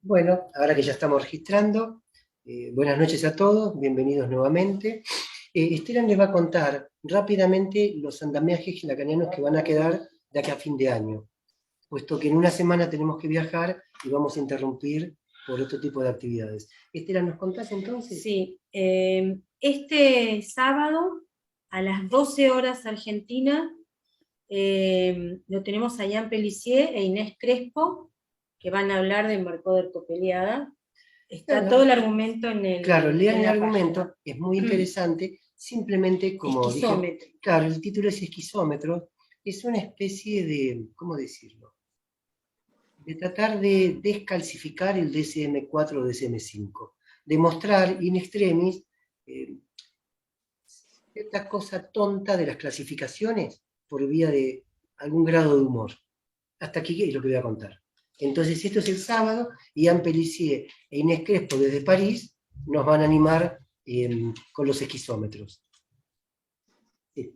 Bueno, ahora que ya estamos registrando, buenas noches a todos, bienvenidos nuevamente. Esteban les va a contar rápidamente los andamiajes lacanianos que van a quedar de aquí a fin de año, puesto que en una semana tenemos que viajar y vamos a interrumpir por otro tipo de actividades. Esteban, ¿nos contás entonces? Sí, este sábado a las 12 horas Argentina lo tenemos a Ian Pellissier e Inés Crespo, que van a hablar de Mercader Copeliada. Está Claro. todo el argumento en el. Claro, lean en el la argumento, página. es muy interesante, simplemente como dije. Esquizómetro. Claro, el título es esquizómetro, es una especie de, ¿cómo decirlo? De tratar de descalcificar el DSM-4 o DSM-5, de mostrar in extremis cierta cosa tonta de las clasificaciones por vía de algún grado de humor. Hasta aquí es lo que voy a contar. Entonces, esto es el sábado, y Ian Pellissier e Inés Crespo desde París nos van a animar con los esquizómetros. Sí.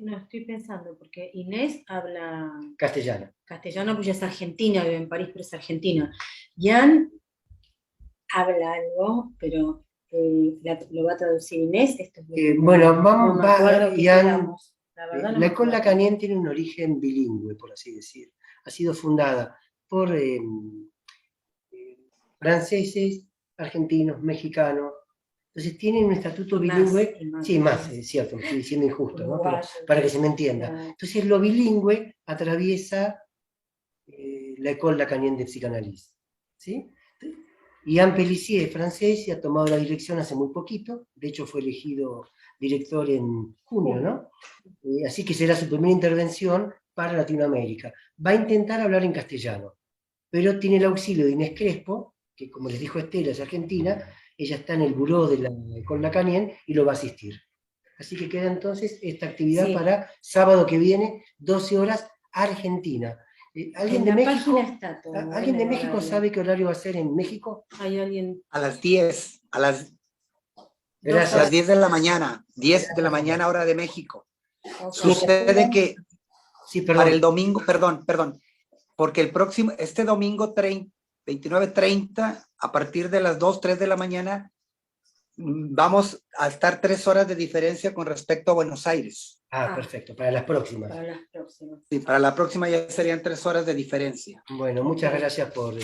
No, estoy pensando, porque Inés habla Castellano, pues ya es argentina, vive en París, pero es argentina. Ian habla algo, pero lo va a traducir Inés. Esto es bueno, no me acuerdo qué Ian, quedamos. La verdad no me la École acuerdo. Lacanienne tiene un origen bilingüe, por así decir. Ha sido fundada por franceses, argentinos, mexicanos. Entonces tienen un estatuto bilingüe. Sí, más, es cierto, me estoy diciendo injusto, ¿no? Pero para que se me entienda. Entonces lo bilingüe atraviesa la École Lacanienne de Psicanálisis, ¿sí? Ian Pellissier es francés y ha tomado la dirección hace muy poquito, de hecho fue elegido director en junio, ¿no? Así que será su primera intervención para Latinoamérica. Va a intentar hablar en castellano, pero tiene el auxilio de Inés Crespo, que como les dijo Estela, es argentina, ella está en el buró de la École Lacanienne y lo va a asistir. Así que queda entonces esta actividad para sábado que viene, 12 horas, Argentina. ¿Alguien de México? ¿Alguien de México sabe qué horario va a ser en México? ¿Hay alguien? A las 10, a las Gracias. A las 10 de la mañana, 10 de la mañana hora de México. Sucede que sí, para el domingo, perdón, porque este domingo 29-30, a partir de las 2, 3 de la mañana, vamos a estar 3 horas de diferencia con respecto a Buenos Aires. Perfecto, para las próximas. Sí, para la próxima ya serían 3 horas de diferencia. Bueno, muchas gracias por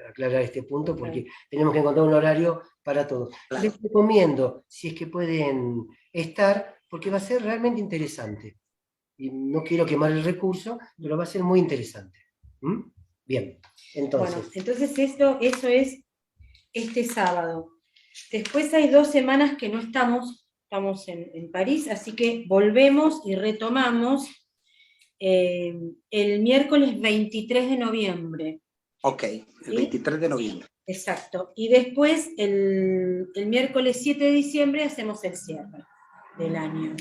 aclarar este punto, porque tenemos que encontrar un horario para todos. Claro. Les recomiendo, si es que pueden estar, porque va a ser realmente interesante. Y no quiero quemar el recurso, pero va a ser muy interesante. Bien, entonces. Bueno, entonces eso es este sábado. Después hay 2 semanas que no estamos en París, así que volvemos y retomamos el miércoles 23 de noviembre. Ok, el 23 de noviembre. Exacto. Y después, el miércoles 7 de diciembre, hacemos el cierre del año.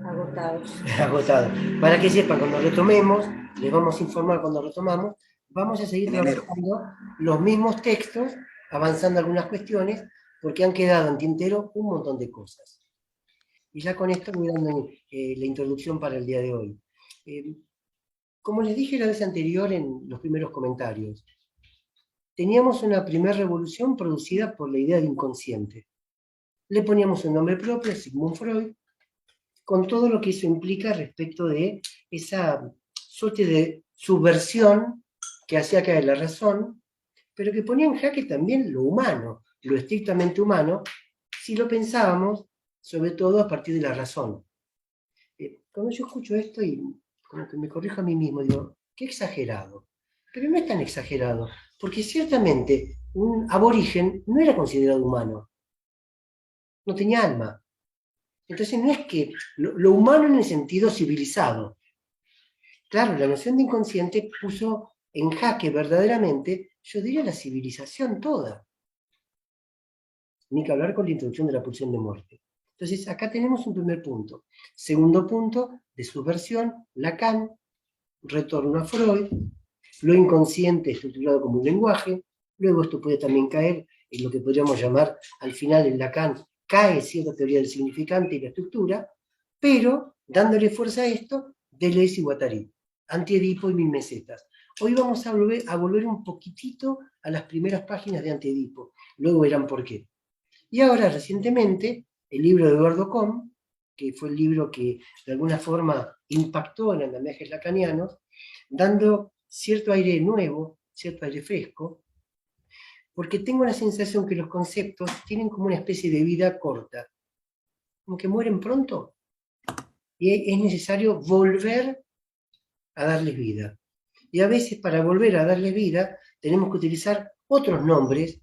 Agotados. Agotado. Para que sepan, cuando retomemos, les vamos a informar cuando retomamos, vamos a seguir trabajando los mismos textos, avanzando algunas cuestiones, porque han quedado en tintero un montón de cosas. Y ya con esto voy dando la introducción para el día de hoy. Como les dije la vez anterior en los primeros comentarios, teníamos una primera revolución producida por la idea de inconsciente. Le poníamos un nombre propio, Sigmund Freud, con todo lo que eso implica respecto de esa suerte de subversión que hacía caer la razón, pero que ponía en jaque también lo humano, lo estrictamente humano, si lo pensábamos, sobre todo a partir de la razón. Cuando yo escucho esto y como que me corrijo a mí mismo, digo, qué exagerado. Pero no es tan exagerado, porque ciertamente un aborigen no era considerado humano, no tenía alma. Entonces no es que lo humano en el sentido civilizado. Claro, la noción de inconsciente puso en jaque verdaderamente, yo diría, la civilización toda. Ni que hablar con la introducción de la pulsión de muerte. Entonces acá tenemos un primer punto. Segundo punto de subversión, Lacan, retorno a Freud, lo inconsciente estructurado como un lenguaje. Luego esto puede también caer en lo que podríamos llamar, al final en Lacan, cae cierta teoría del significante y la estructura, pero dándole fuerza a esto, Deleuze y Guattari, Anti-Edipo y Mil Mesetas. Hoy vamos a volver un poquitito a las primeras páginas de Antedipo. Luego verán por qué. Y ahora, recientemente, el libro de Eduardo Kohn, que fue el libro que de alguna forma impactó en andamiajes lacanianos, dando cierto aire nuevo, cierto aire fresco, porque tengo la sensación que los conceptos tienen como una especie de vida corta, como que mueren pronto, y es necesario volver a darles vida. Y a veces para volver a darles vida tenemos que utilizar otros nombres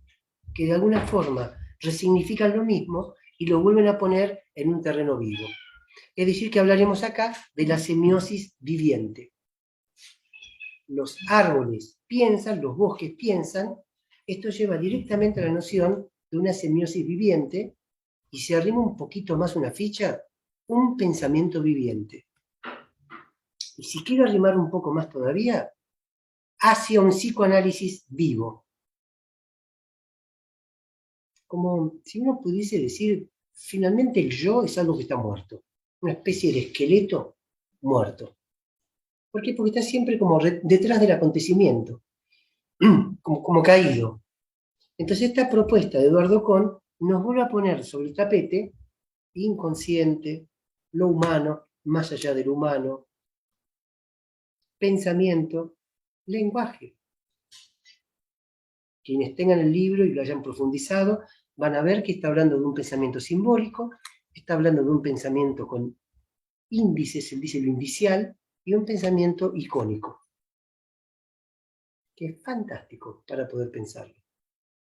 que de alguna forma resignifican lo mismo y lo vuelven a poner en un terreno vivo. Es decir, que hablaremos acá de la semiosis viviente. Los árboles piensan, los bosques piensan, esto lleva directamente a la noción de una semiosis viviente, y si arrima un poquito más una ficha, un pensamiento viviente. Y si quiero arrimar un poco más todavía, hacia un psicoanálisis vivo. Como si uno pudiese decir, finalmente el yo es algo que está muerto, una especie de esqueleto muerto. ¿Por qué? Porque está siempre como detrás del acontecimiento, como caído. Entonces esta propuesta de Eduardo Kohn nos vuelve a poner sobre el tapete inconsciente, lo humano, más allá del humano, pensamiento, lenguaje. Quienes tengan el libro y lo hayan profundizado van a ver que está hablando de un pensamiento simbólico, está hablando de un pensamiento con índices, él dice lo indicial, y un pensamiento icónico, que es fantástico para poder pensarlo,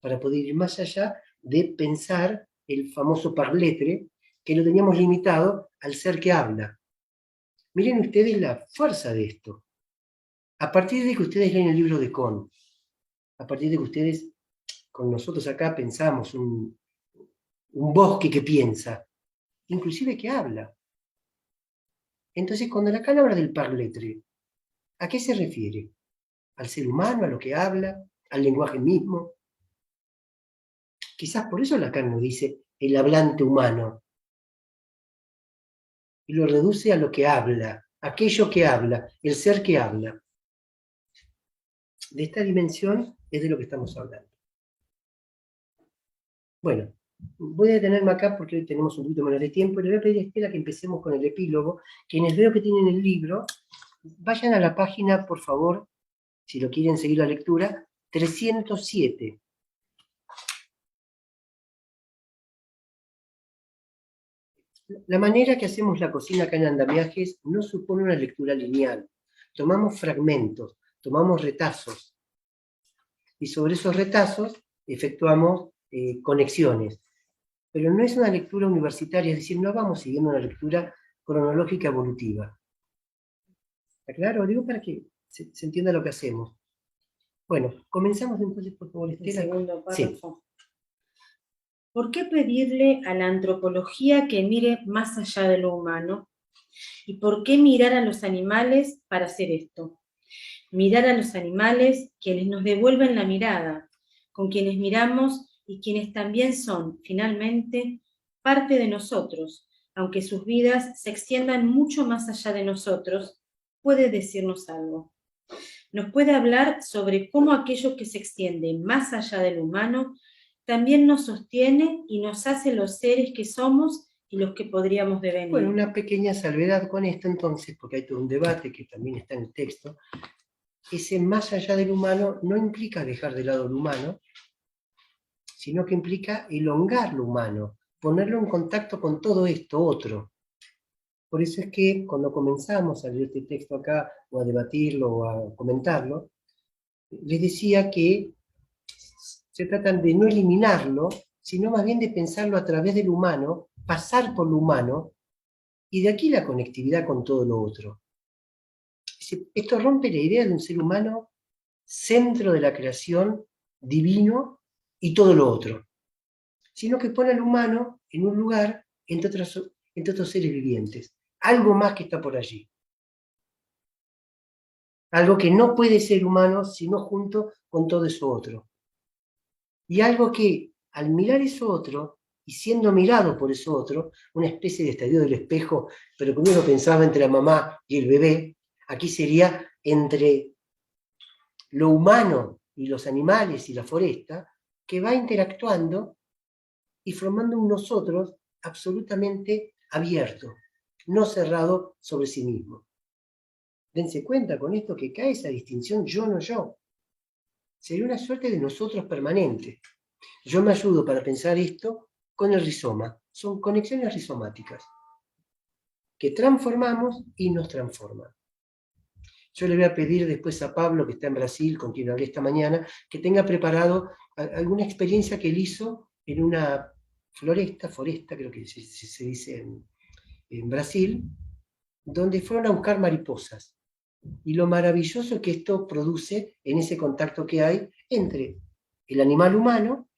para poder ir más allá de pensar el famoso parletre, que lo teníamos limitado al ser que habla. Miren ustedes la fuerza de esto. A partir de que ustedes leen el libro de Kohn, a partir de que ustedes con nosotros acá pensamos un bosque que piensa, inclusive que habla. Entonces, cuando Lacan habla del parletre, ¿a qué se refiere? ¿Al ser humano, a lo que habla, al lenguaje mismo? Quizás por eso Lacan nos dice el hablante humano, y lo reduce a lo que habla, aquello que habla, el ser que habla. De esta dimensión es de lo que estamos hablando. Bueno, voy a detenerme acá porque hoy tenemos un poquito menos de tiempo y le voy a pedir a Estela que empecemos con el epílogo. Quienes veo que tienen el libro, vayan a la página, por favor, si lo quieren seguir la lectura, 307. La manera que hacemos la cocina acá en Andamiajes no supone una lectura lineal. Tomamos fragmentos, tomamos retazos, y sobre esos retazos efectuamos conexiones. Pero no es una lectura universitaria, es decir, no vamos siguiendo una lectura cronológica evolutiva. ¿Está claro? Digo para que se entienda lo que hacemos. Bueno, comenzamos entonces, por favor, Estela. El segundo párrafo. Sí. ¿Por qué pedirle a la antropología que mire más allá de lo humano? ¿Y por qué mirar a los animales para hacer esto? Mirar a los animales, quienes nos devuelven la mirada, con quienes miramos y quienes también son, finalmente, parte de nosotros, aunque sus vidas se extiendan mucho más allá de nosotros, puede decirnos algo. Nos puede hablar sobre cómo aquello que se extiende más allá del humano también nos sostiene y nos hace los seres que somos y los que podríamos devenir. Bueno, una pequeña salvedad con esto entonces, porque hay todo un debate que también está en el texto. Ese más allá del humano no implica dejar de lado lo humano, sino que implica elongar lo humano, ponerlo en contacto con todo esto otro. Por eso es que cuando comenzamos a leer este texto acá, o a debatirlo, o a comentarlo, les decía que se trata de no eliminarlo, sino más bien de pensarlo a través del humano, pasar por lo humano, y de aquí la conectividad con todo lo otro. Esto rompe la idea de un ser humano centro de la creación, divino, y todo lo otro, sino que pone al humano en un lugar entre otros seres vivientes, algo más que está por allí. Algo que no puede ser humano sino junto con todo eso otro. Y algo que, al mirar eso otro, y siendo mirado por eso otro, una especie de estadio del espejo, pero que uno pensaba entre la mamá y el bebé, aquí sería entre lo humano y los animales y la foresta, que va interactuando y formando un nosotros absolutamente abierto, no cerrado sobre sí mismo. Dense cuenta con esto que cae esa distinción yo, no yo. Sería una suerte de nosotros permanente. Yo me ayudo para pensar esto con el rizoma. Son conexiones rizomáticas que transformamos y nos transforman. Yo le voy a pedir después a Pablo, que está en Brasil, con quien hablé esta mañana, que tenga preparado alguna experiencia que él hizo en una foresta, creo que se dice en Brasil, donde fueron a buscar mariposas. Y lo maravilloso que esto produce en ese contacto que hay entre el animal humano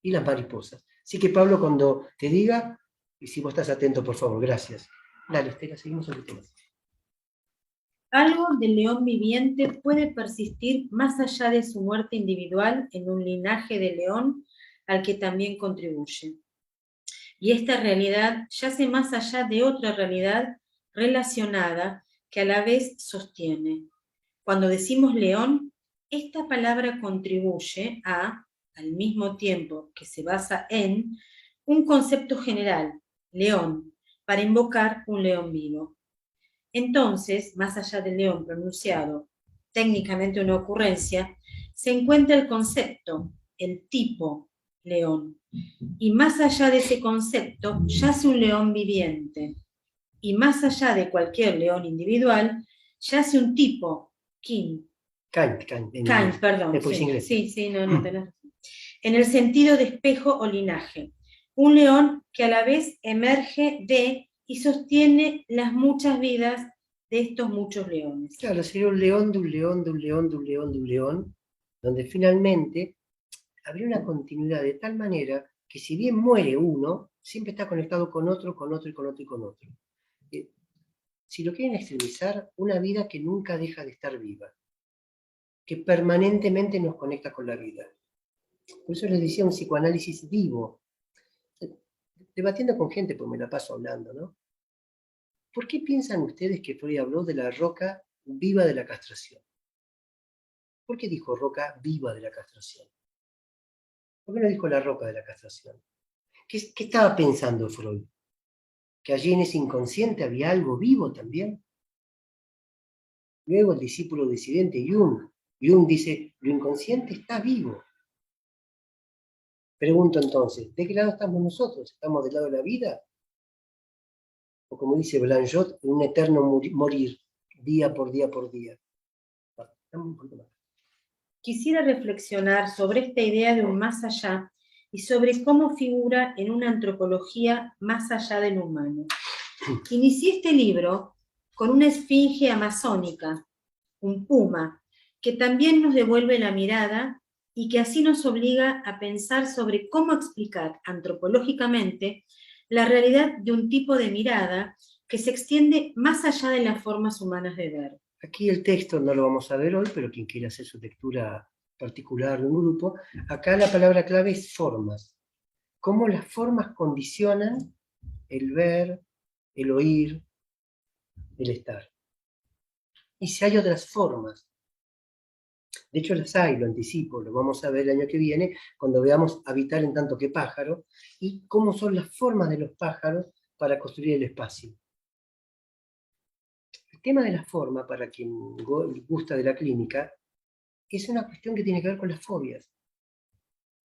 y las mariposas. Así que Pablo, cuando te diga, y si vos estás atento, por favor, gracias. Dale, Estela, seguimos sobre el tema. Algo del león viviente puede persistir más allá de su muerte individual en un linaje de león al que también contribuye. Y esta realidad yace más allá de otra realidad relacionada que a la vez sostiene. Cuando decimos león, esta palabra contribuye a, al mismo tiempo que se basa en, un concepto general, león, para invocar un león vivo. Entonces, más allá del león pronunciado, técnicamente una ocurrencia, se encuentra el concepto, el tipo león. Y más allá de ese concepto, yace un león viviente. Y más allá de cualquier león individual, yace un tipo, kind, perdón. Sí, no tenés razón. En el sentido de espejo o linaje. Un león que a la vez emerge de y sostiene las muchas vidas de estos muchos leones. Claro, sería un león de un león, de un león, de un león, de un león, donde finalmente habría una continuidad de tal manera que si bien muere uno, siempre está conectado con otro, con otro y con otro y con otro. Si lo quieren extremizar, una vida que nunca deja de estar viva, que permanentemente nos conecta con la vida. Por eso les decía un psicoanálisis vivo. Debatiendo con gente, pues me la paso hablando, ¿no? ¿Por qué piensan ustedes que Freud habló de la roca viva de la castración? ¿Por qué dijo roca viva de la castración? ¿Por qué no dijo la roca de la castración? ¿Qué estaba pensando Freud? ¿Que allí en ese inconsciente había algo vivo también? Luego el discípulo disidente Jung dice, lo inconsciente está vivo. Pregunto entonces, ¿de qué lado estamos nosotros? ¿Estamos del lado de la vida? O como dice Blanchot, un eterno morir, día por día por día. Un poquito más. Quisiera reflexionar sobre esta idea de un más allá y sobre cómo figura en una antropología más allá del humano. Inicié este libro con una esfinge amazónica, un puma, que también nos devuelve la mirada y que así nos obliga a pensar sobre cómo explicar antropológicamente la realidad de un tipo de mirada que se extiende más allá de las formas humanas de ver. Aquí el texto no lo vamos a ver hoy, pero quien quiera hacer su lectura particular de un grupo, acá la palabra clave es formas. Cómo las formas condicionan el ver, el oír, el estar. Y si hay otras formas. De hecho las hay, lo anticipo, lo vamos a ver el año que viene, cuando veamos Habitar en tanto que pájaro, y cómo son las formas de los pájaros para construir el espacio. El tema de la forma, para quien gusta de la clínica, es una cuestión que tiene que ver con las fobias.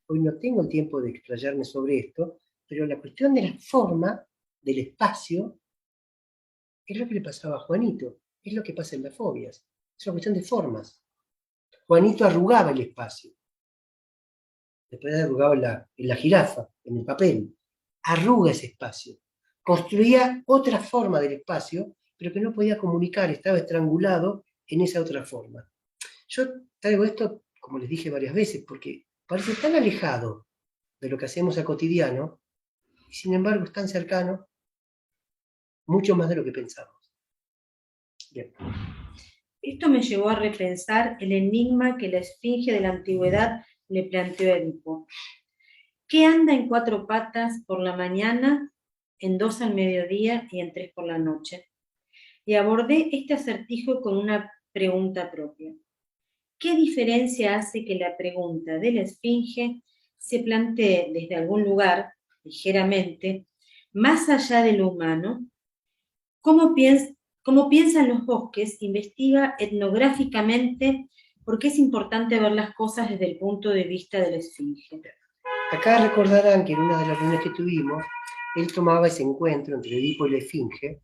Hoy no tengo el tiempo de explayarme sobre esto, pero la cuestión de la forma, del espacio, es lo que le pasaba a Juanito, es lo que pasa en las fobias, es una cuestión de formas. Juanito arrugaba el espacio, después arrugaba en la jirafa, en el papel, arruga ese espacio, construía otra forma del espacio, pero que no podía comunicar, estaba estrangulado en esa otra forma. Yo traigo esto, como les dije varias veces, porque parece tan alejado de lo que hacemos a cotidiano, y sin embargo es tan cercano, mucho más de lo que pensamos. Bien. Esto me llevó a repensar el enigma que la esfinge de la antigüedad le planteó a Edipo. ¿Qué anda en 4 patas por la mañana, en 2 al mediodía y en 3 por la noche? Y abordé este acertijo con una pregunta propia. ¿qué diferencia hace que la pregunta de la esfinge se plantee desde algún lugar, ligeramente, más allá de lo humano? ¿Cómo piensan los bosques? Investiga etnográficamente por qué es importante ver las cosas desde el punto de vista de la esfinge. Acá recordarán que en una de las reuniones que tuvimos, él tomaba ese encuentro entre Edipo y la esfinge,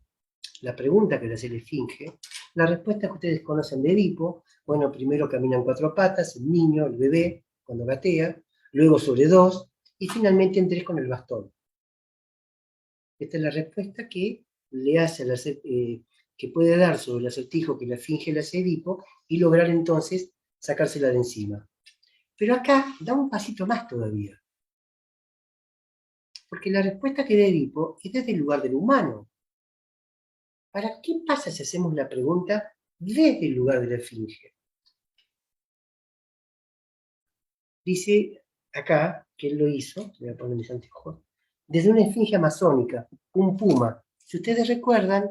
la pregunta que le hace la esfinge, la respuesta que ustedes conocen de Edipo, bueno, primero camina en 4 patas, el niño, el bebé, cuando gatea, luego sobre 2, y finalmente en 3 con el bastón. Esta es la respuesta que le hace que puede dar sobre el acertijo que la esfinge le hace Edipo, y lograr entonces sacársela de encima. Pero acá da un pasito más todavía. Porque la respuesta que da Edipo es desde el lugar del humano. Ahora, ¿qué pasa si hacemos la pregunta desde el lugar de la esfinge? Dice acá, que él lo hizo, voy a poner mis anteojos, desde una esfinge amazónica, un puma. Si ustedes recuerdan,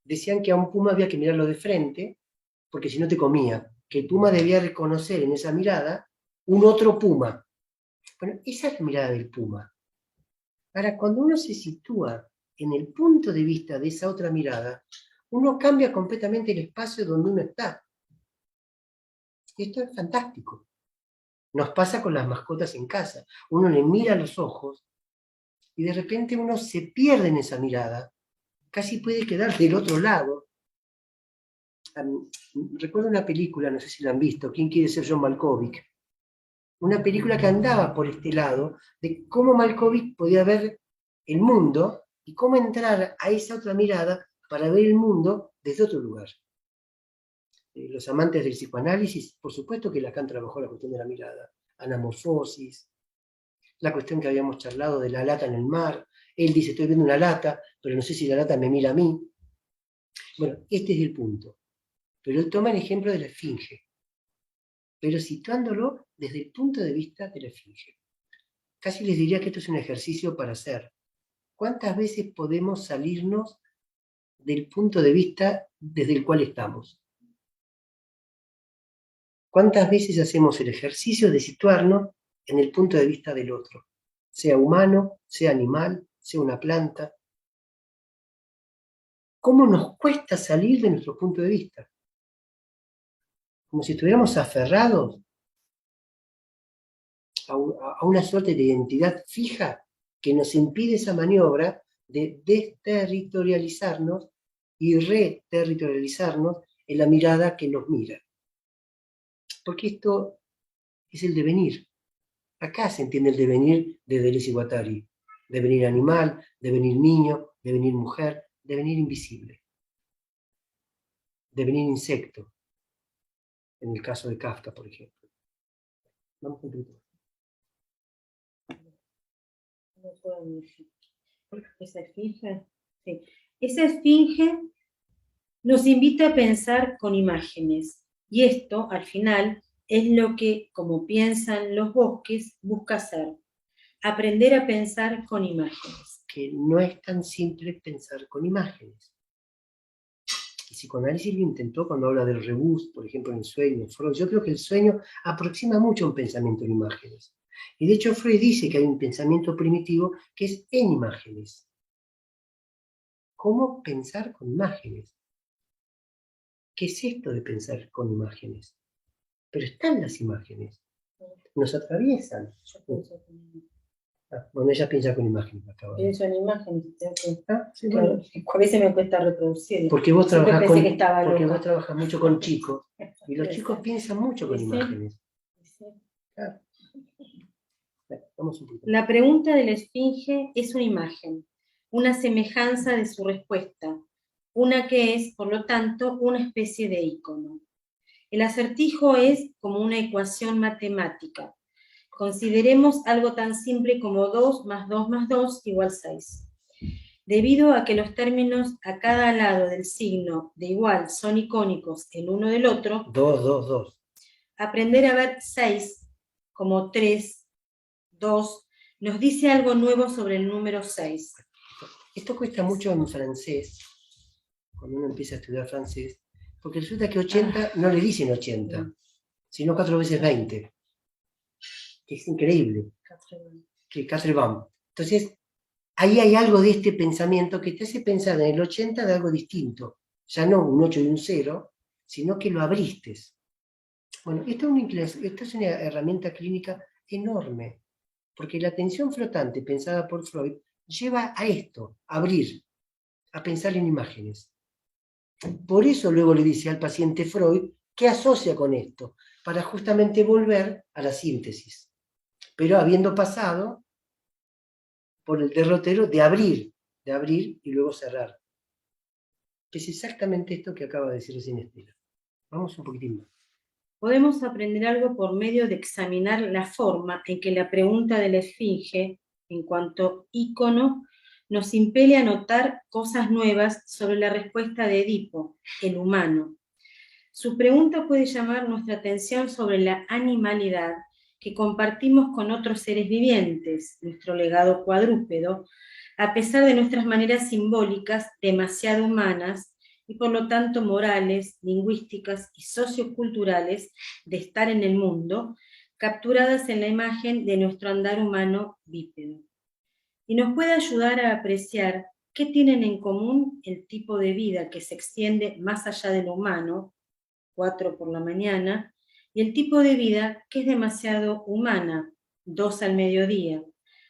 decían que a un puma había que mirarlo de frente, porque si no te comía, que el puma debía reconocer en esa mirada un otro puma. Bueno, esa es la mirada del puma. Ahora, cuando uno se sitúa en el punto de vista de esa otra mirada, uno cambia completamente el espacio donde uno está. Y esto es fantástico. Nos pasa con las mascotas en casa. Uno le mira a los ojos y de repente uno se pierde en esa mirada. Casi puede quedar del otro lado. Recuerdo una película, no sé si la han visto, ¿Quién quiere ser John Malkovich? Una película que andaba por este lado, de cómo Malkovich podía ver el mundo y cómo entrar a esa otra mirada para ver el mundo desde otro lugar. Los amantes del psicoanálisis, por supuesto que Lacan trabajó la cuestión de la mirada, anamorfosis, la cuestión que habíamos charlado de la lata en el mar. Él dice, estoy viendo una lata, pero no sé si la lata me mira a mí. Bueno, este es el punto. Pero él toma el ejemplo de la esfinge, pero situándolo desde el punto de vista de la esfinge. Casi les diría que esto es un ejercicio para hacer. ¿Cuántas veces podemos salirnos del punto de vista desde el cual estamos? ¿Cuántas veces hacemos el ejercicio de situarnos en el punto de vista del otro? Sea humano, sea animal, sea una planta. ¿Cómo nos cuesta salir de nuestro punto de vista? Como si estuviéramos aferrados a una suerte de identidad fija que nos impide esa maniobra de desterritorializarnos y reterritorializarnos en la mirada que nos mira. Porque esto es el devenir. Acá se entiende el devenir de Deleuze y Guattari. Devenir animal, devenir niño, devenir mujer, devenir invisible. Devenir insecto. En el caso de Kafka, por ejemplo. Vamos con tu. Esa esfinge, sí. Esa esfinge nos invita a pensar con imágenes, y esto, al final, es lo que, como piensan los bosques, busca hacer: aprender a pensar con imágenes. Que no es tan simple pensar con imágenes. El psicoanálisis lo intentó cuando habla del rebus, por ejemplo, en el sueño. Freud. Yo creo que el sueño aproxima mucho un pensamiento en imágenes. Y de hecho Freud dice que hay un pensamiento primitivo que es en imágenes. ¿Cómo pensar con imágenes? ¿Qué es esto de pensar con imágenes? Pero están las imágenes. Nos atraviesan. Bueno, ella piensa con imágenes. Pienso en imágenes. Sí, bueno. A veces me cuesta reproducir. Porque vos trabajas mucho con chicos. Y los chicos piensan mucho con imágenes. Claro. Vamos un poquito. La pregunta de la esfinge es una imagen, una semejanza de su respuesta, una que es, por lo tanto, una especie de ícono. El acertijo es como una ecuación matemática. Consideremos algo tan simple como 2 más 2 más 2 igual 6. Debido a que los términos a cada lado del signo de igual son icónicos el uno del otro, 2, 2, 2. Aprender a ver 6 como 3, 2, nos dice algo nuevo sobre el número 6. Esto cuesta mucho en francés, cuando uno empieza a estudiar francés, porque resulta que 80 no le dicen 80. sino 4 veces 20. Que es increíble. Que 4 Entonces, ahí hay algo de este pensamiento que te hace pensar en el 80 de algo distinto. Ya no un 8 y un 0, sino que lo abriste. Bueno, esta es una herramienta clínica enorme, porque la atención flotante pensada por Freud lleva a esto, a abrir, a pensar en imágenes. Por eso luego le dice al paciente Freud qué asocia con esto, para justamente volver a la síntesis, pero habiendo pasado por el derrotero de abrir y luego cerrar. Es exactamente esto que acaba de decir recién Estela. Vamos un poquitín más. Podemos aprender algo por medio de examinar la forma en que la pregunta de la esfinge, en cuanto ícono, nos impele a notar cosas nuevas sobre la respuesta de Edipo, el humano. Su pregunta puede llamar nuestra atención sobre la animalidad que compartimos con otros seres vivientes, nuestro legado cuadrúpedo, a pesar de nuestras maneras simbólicas demasiado humanas y por lo tanto morales, lingüísticas y socioculturales de estar en el mundo, capturadas en la imagen de nuestro andar humano bípedo. Y nos puede ayudar a apreciar qué tienen en común el tipo de vida que se extiende más allá de lo humano, 4 por la mañana, y el tipo de vida que es demasiado humana, 2 al mediodía,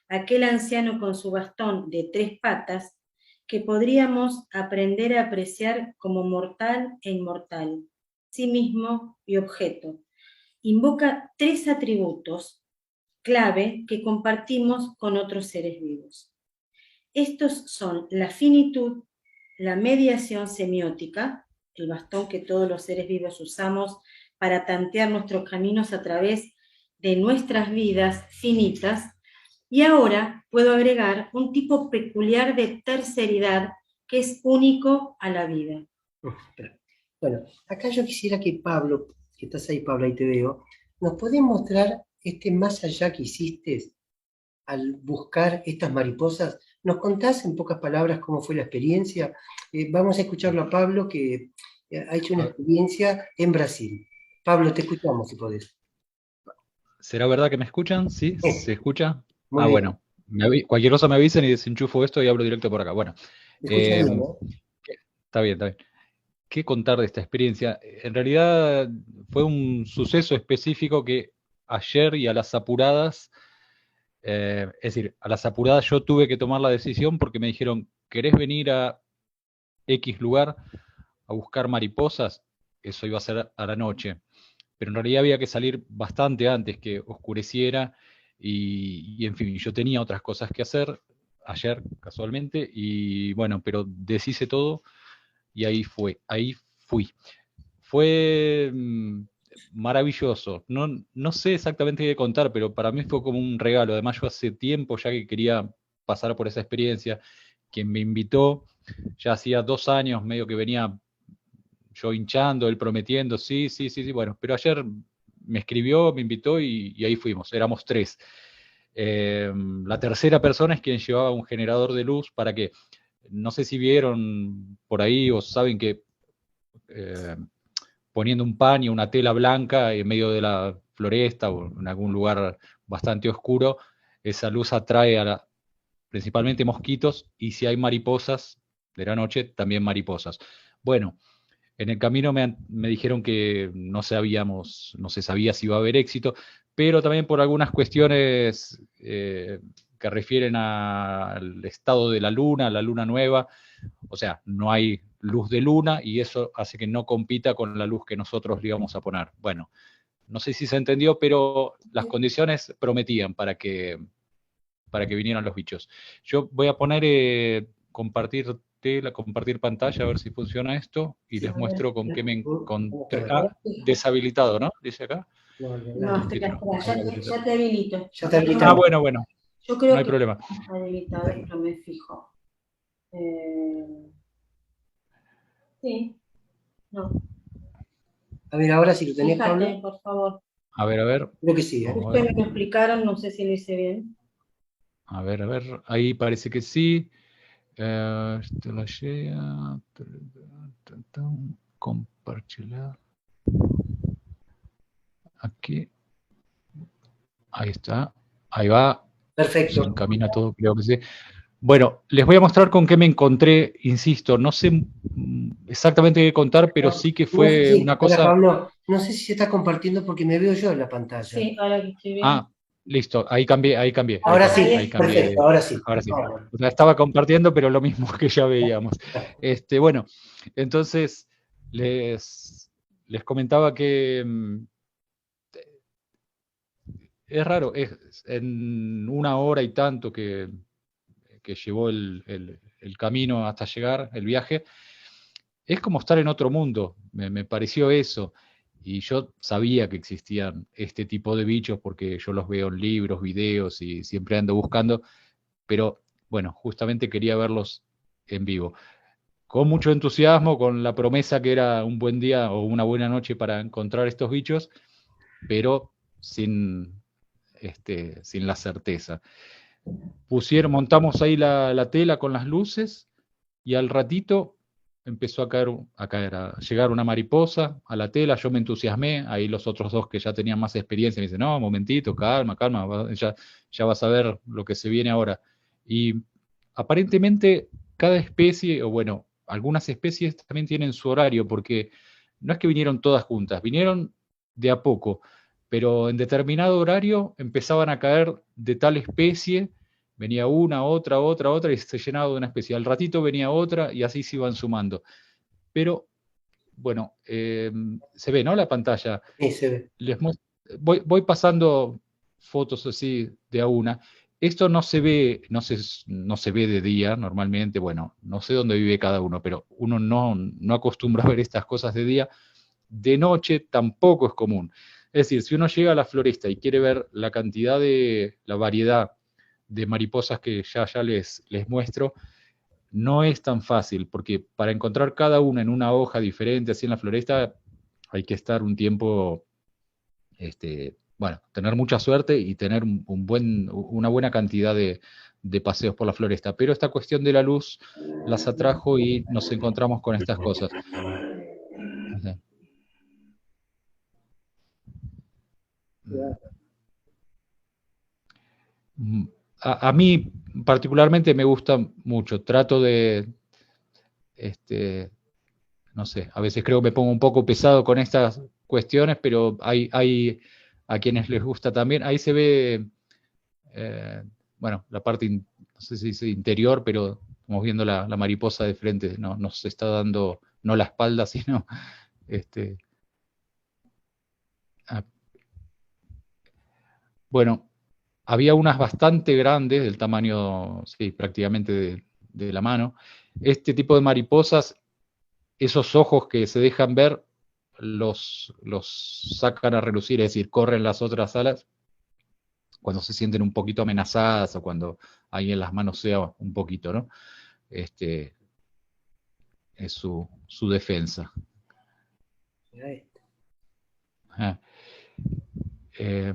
aquel anciano con su bastón de 3 patas que podríamos aprender a apreciar como mortal e inmortal, sí mismo y objeto. Invoca 3 atributos clave que compartimos con otros seres vivos. Estos son la finitud, la mediación semiótica, el bastón que todos los seres vivos usamos para tantear nuestros caminos a través de nuestras vidas finitas, y ahora puedo agregar un tipo peculiar de terceridad que es único a la vida. Bueno, acá yo quisiera que Pablo, que estás ahí, Pablo, ahí te veo, nos podés mostrar este más allá que hiciste al buscar estas mariposas. ¿Nos contás en pocas palabras cómo fue la experiencia? Vamos a escucharlo a Pablo, que ha hecho una experiencia en Brasil. Pablo, te escuchamos si podés. ¿Será verdad que me escuchan? ¿Sí? ¿Se escucha? Muy bien. Bueno. Cualquier cosa me avisen y desenchufo esto y hablo directo por acá. Bueno, ¿Me escuchas bien, no? está bien, está bien. ¿Qué contar de esta experiencia? En realidad fue un suceso específico que ayer y a las apuradas, es decir, a las apuradas yo tuve que tomar la decisión porque me dijeron, ¿querés venir a X lugar a buscar mariposas? Eso iba a ser a la noche. Pero en realidad había que salir bastante antes que oscureciera y en fin, yo tenía otras cosas que hacer ayer casualmente y bueno, pero deshice todo y ahí fui. Fue maravilloso. No sé exactamente qué contar, pero para mí fue como un regalo. Además, yo hace tiempo ya que quería pasar por esa experiencia. Quien me invitó, ya hacía 2 años, medio que venía yo hinchando, él prometiendo, sí, sí, sí, sí, bueno, pero ayer me escribió, me invitó y ahí fuimos, éramos 3. La tercera persona es quien llevaba un generador de luz para que, no sé si vieron por ahí o saben que poniendo un paño, una tela blanca en medio de la floresta o en algún lugar bastante oscuro, esa luz atrae principalmente mosquitos y si hay mariposas de la noche, también mariposas. Bueno, en el camino me dijeron que no se sabía si iba a haber éxito, pero también por algunas cuestiones que refieren al estado de la luna nueva, o sea, no hay luz de luna y eso hace que no compita con la luz que nosotros le íbamos a poner. Bueno, no sé si se entendió, pero las condiciones prometían para que vinieran los bichos. Yo voy a poner compartir pantalla, a ver si funciona esto, y les muestro con qué me encontré. Ah, deshabilitado, ¿no? Dice acá. No, espera, ya te habilito. Ya te habilitamos. Ah, bueno, Yo creo no hay que problema. está habilitado, pero me fijo. Sí, no. A ver, ahora si lo tenés, Fíjate, Pablo. por favor. A ver. Creo que sí, ¿eh? Vamos a Ustedes ver. me lo explicaron, no sé si lo hice bien. A ver. Ahí parece que sí. Esto lo llega. Compartir. aquí, ahí está, ahí va, se Perfecto. encamina todo, creo que sí. Bueno, les voy a mostrar con qué me encontré, insisto, no sé exactamente qué contar, pero sí que No sé fue si, una hola cosa. Pablo, no sé si se está compartiendo porque me veo yo en la pantalla. Sí, ahora que estoy viendo. Ah, listo, ahí cambié, ahí cambié, ahí Ahora cambié, sí, ahí perfecto, cambié. ahora sí. Ahora sí. Bárbaro. O sea, estaba compartiendo, pero lo mismo que ya veíamos. Bueno, entonces les comentaba que es raro, es en una hora y tanto que llevó el camino hasta llegar, el viaje, es como estar en otro mundo, me pareció eso. Y yo sabía que existían este tipo de bichos porque yo los veo en libros, videos y siempre ando buscando, pero bueno, justamente quería verlos en vivo. Con mucho entusiasmo, con la promesa que era un buen día o una buena noche para encontrar estos bichos, pero sin la certeza. Montamos ahí la tela con las luces y al ratito empezó a llegar una mariposa a la tela, yo me entusiasmé, ahí los otros dos que ya tenían más experiencia me dicen, no, momentito, calma, calma, ya vas a ver lo que se viene ahora. Y aparentemente cada especie, o bueno, algunas especies también tienen su horario, porque no es que vinieron todas juntas, vinieron de a poco, pero en determinado horario empezaban a caer de tal especie. Venía una, otra, y se llenaba de una especie. Al ratito venía otra y así se iban sumando. Pero, bueno, se ve, ¿no? La pantalla. Sí, se ve. Voy pasando fotos así de a una. Esto no se ve, no se ve de día normalmente. Bueno, no sé dónde vive cada uno, pero uno no acostumbra a ver estas cosas de día. De noche tampoco es común. Es decir, si uno llega a la floresta y quiere ver la variedad de mariposas que ya les muestro, no es tan fácil, porque para encontrar cada una en una hoja diferente, así en la floresta, hay que estar un tiempo, bueno, tener mucha suerte y tener una buena cantidad de paseos por la floresta. Pero esta cuestión de la luz las atrajo y nos encontramos con estas cosas. A mí particularmente me gusta mucho. Trato este, no sé, a veces creo que me pongo un poco pesado con estas cuestiones, pero hay a quienes les gusta también. Ahí se ve, bueno, la parte, no sé si dice interior, pero estamos viendo la mariposa de frente, no nos está dando, no la espalda, sino, este, ah, bueno, había unas bastante grandes, del tamaño, sí, prácticamente de la mano. Este tipo de mariposas, esos ojos que se dejan ver, los sacan a relucir, es decir, corren las otras alas cuando se sienten un poquito amenazadas o cuando alguien las manosea un poquito, ¿no? Este, es su defensa. Ajá. Eh,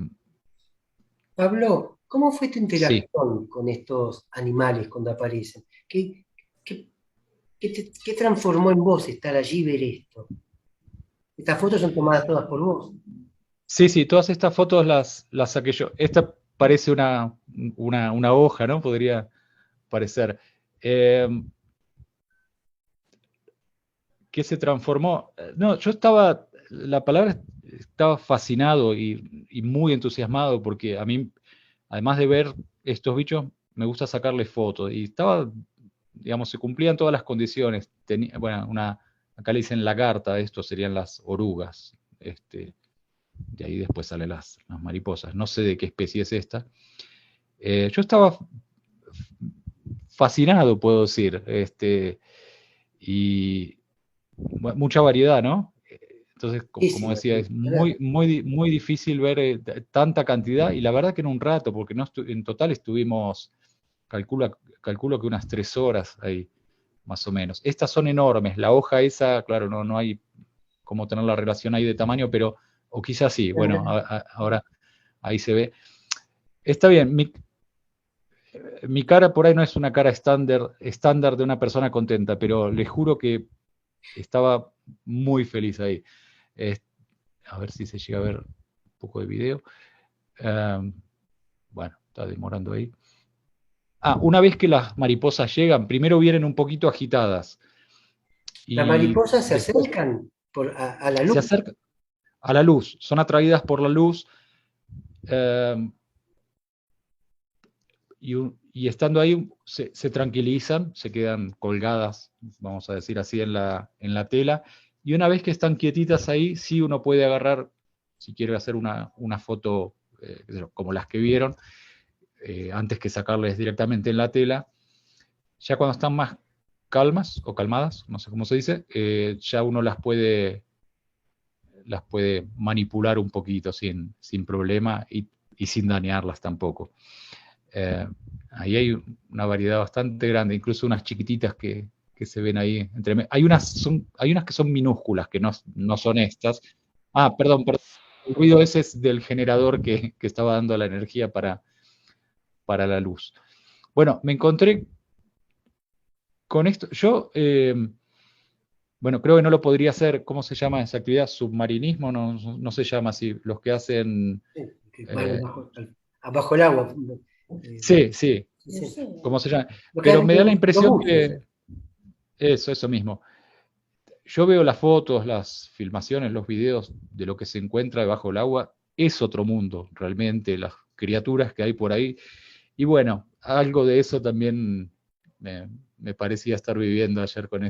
Pablo, ¿cómo fue tu sí, interacción con estos animales cuando aparecen? ¿Qué, qué transformó en vos estar allí y ver esto? Estas fotos son tomadas todas por vos. sí, todas estas fotos las saqué yo. Esta parece una hoja, ¿no? Podría parecer. Eh, ¿Qué se transformó? No, la palabra, estaba fascinado y muy entusiasmado porque a mí, además de ver estos bichos, me gusta sacarles fotos. Y estaba, digamos, se cumplían todas las condiciones. Bueno, acá le dicen lagarta, estos serían las orugas. De ahí después salen las mariposas. No sé de qué especie es esta. Yo estaba fascinado, puedo decir. Y mucha variedad, ¿no? Entonces, como Muchísimo, decía, es muy difícil ver tanta cantidad y la verdad que en un rato, porque en total estuvimos, calculo que unas 3 horas ahí, más o menos. Estas son enormes, la hoja esa, claro, no hay cómo tener la relación ahí de tamaño, pero, o quizás sí, bueno, ahora ahí se ve. Está bien, mi cara por ahí no es una cara estándar de una persona contenta, pero les juro que estaba muy feliz ahí. Eh, a ver si se llega a ver. poco de video. Bueno, está demorando ahí. Una vez que las mariposas llegan, primero vienen un poquito agitadas. Las Y mariposas se después acercan a la se luz. acercan a la luz, son atraídas por la luz. Y estando ahí se tranquilizan, se quedan colgadas, vamos a decir así, en la tela. Y una vez que están quietitas ahí, sí uno puede agarrar, si quiere hacer una foto como las que vieron, antes que sacarles directamente en la tela. Ya cuando están más calmas o calmadas, no sé cómo se dice, ya uno las puede manipular un poquito sin problema y sin dañarlas tampoco. Ahí hay una variedad bastante grande, incluso unas chiquititas que se ven ahí. Hay unas que son minúsculas, que no son estas. Perdón, el ruido ese es del generador que estaba dando la energía para la luz. Bueno, me encontré con esto. Yo, bueno, creo que no lo podría hacer. ¿Cómo se llama esa actividad? Submarinismo, no se llama así. Los que hacen... Sí, que van abajo el agua. Sí, Sí. ¿cómo se llama? Lo que Pero hacen me da la los impresión buzos. que... Eso mismo. Yo veo las fotos, las filmaciones, los videos de lo que se encuentra debajo del agua. Es otro mundo, realmente, las criaturas que hay por ahí. Y bueno, algo de eso también me parecía estar viviendo ayer con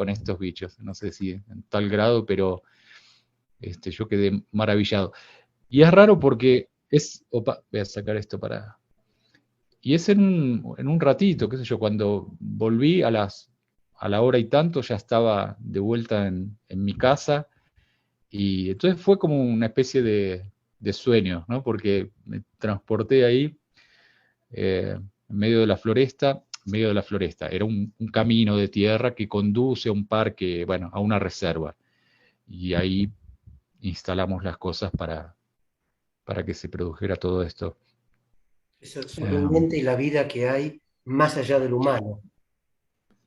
estos bichos. No sé si en tal grado, pero yo quedé maravillado. Y es raro porque voy a sacar esto para... Y es en un ratito, qué sé yo, cuando volví a la hora y tanto, ya estaba de vuelta en mi casa. Y entonces fue como una especie de sueño, ¿no? Porque me transporté ahí, en medio de la floresta. Era un camino de tierra que conduce a un parque, bueno, a una reserva. Y ahí instalamos las cosas para que se produjera todo esto. Es sorprendente la vida que hay más allá del humano.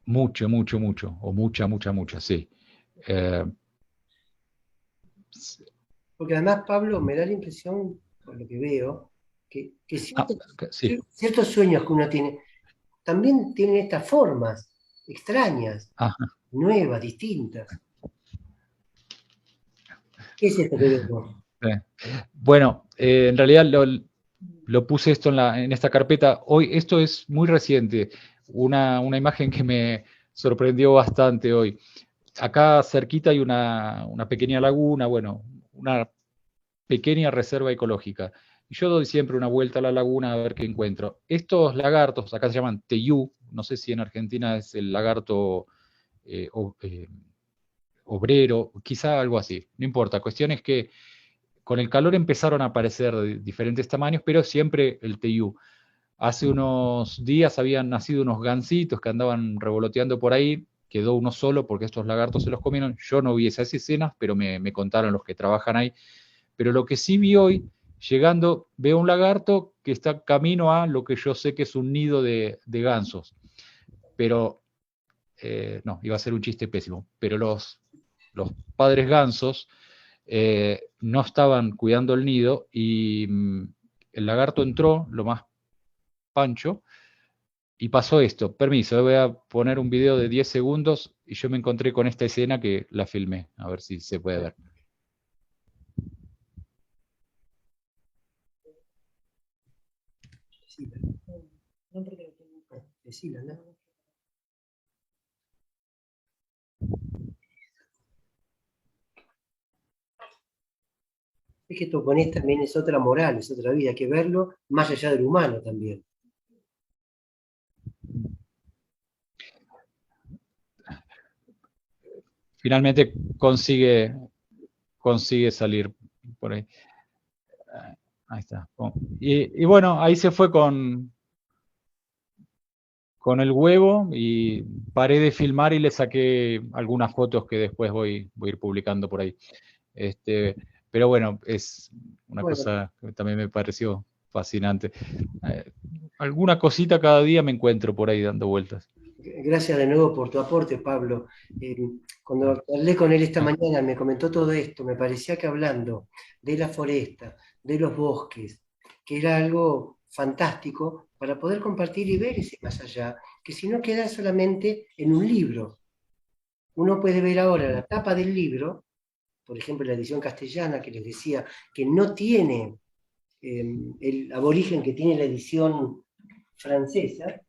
Mucho, mucho, mucho, o mucha, sí. Eh, Porque además, Pablo, me da la impresión, por lo que veo, que sí. ciertos sueños que uno tiene también tienen estas formas extrañas, Ajá. nuevas, distintas. ¿Qué es esto que vemos? Bueno, en realidad lo puse esto en esta carpeta. Hoy, esto es muy reciente, una imagen que me sorprendió bastante hoy. Acá cerquita hay una pequeña laguna, bueno, una pequeña reserva ecológica. Y yo doy siempre una vuelta a la laguna a ver qué encuentro. Estos lagartos, acá se llaman teyú, no sé si en Argentina es el lagarto obrero, quizá algo así, no importa. Cuestión es que con el calor empezaron a aparecer de diferentes tamaños, pero siempre el teyú. Hace unos días habían nacido unos gansitos que andaban revoloteando por ahí, quedó uno solo porque estos lagartos se los comieron. Yo no vi esas escenas, pero me contaron los que trabajan ahí. Pero lo que sí vi hoy, llegando, veo un lagarto que está camino a lo que yo sé que es un nido de gansos. Pero, no, iba a ser un chiste pésimo, pero los padres gansos no estaban cuidando el nido y el lagarto entró, lo más pancho, y pasó esto. Permiso, voy a poner un video de 10 segundos y yo me encontré con esta escena que la filmé, a ver si se puede ver. Es que Toconés también es otra moral, es otra vida, hay que verlo más allá del humano también. Finalmente consigue salir por ahí. Ahí está. Y bueno, ahí se fue con el huevo y paré de filmar y le saqué algunas fotos que después voy a ir publicando por ahí. Pero bueno, es una cosa que también me pareció fascinante. Alguna cosita cada día me encuentro por ahí dando vueltas. Gracias de nuevo por tu aporte, Pablo. Cuando hablé con él esta mañana, me comentó todo esto, me parecía que hablando de la foresta, de los bosques, que era algo fantástico para poder compartir y ver ese más allá, que si no queda solamente en un libro. Uno puede ver ahora la tapa del libro, por ejemplo, la edición castellana, que les decía que no tiene el aborigen que tiene la edición francesa,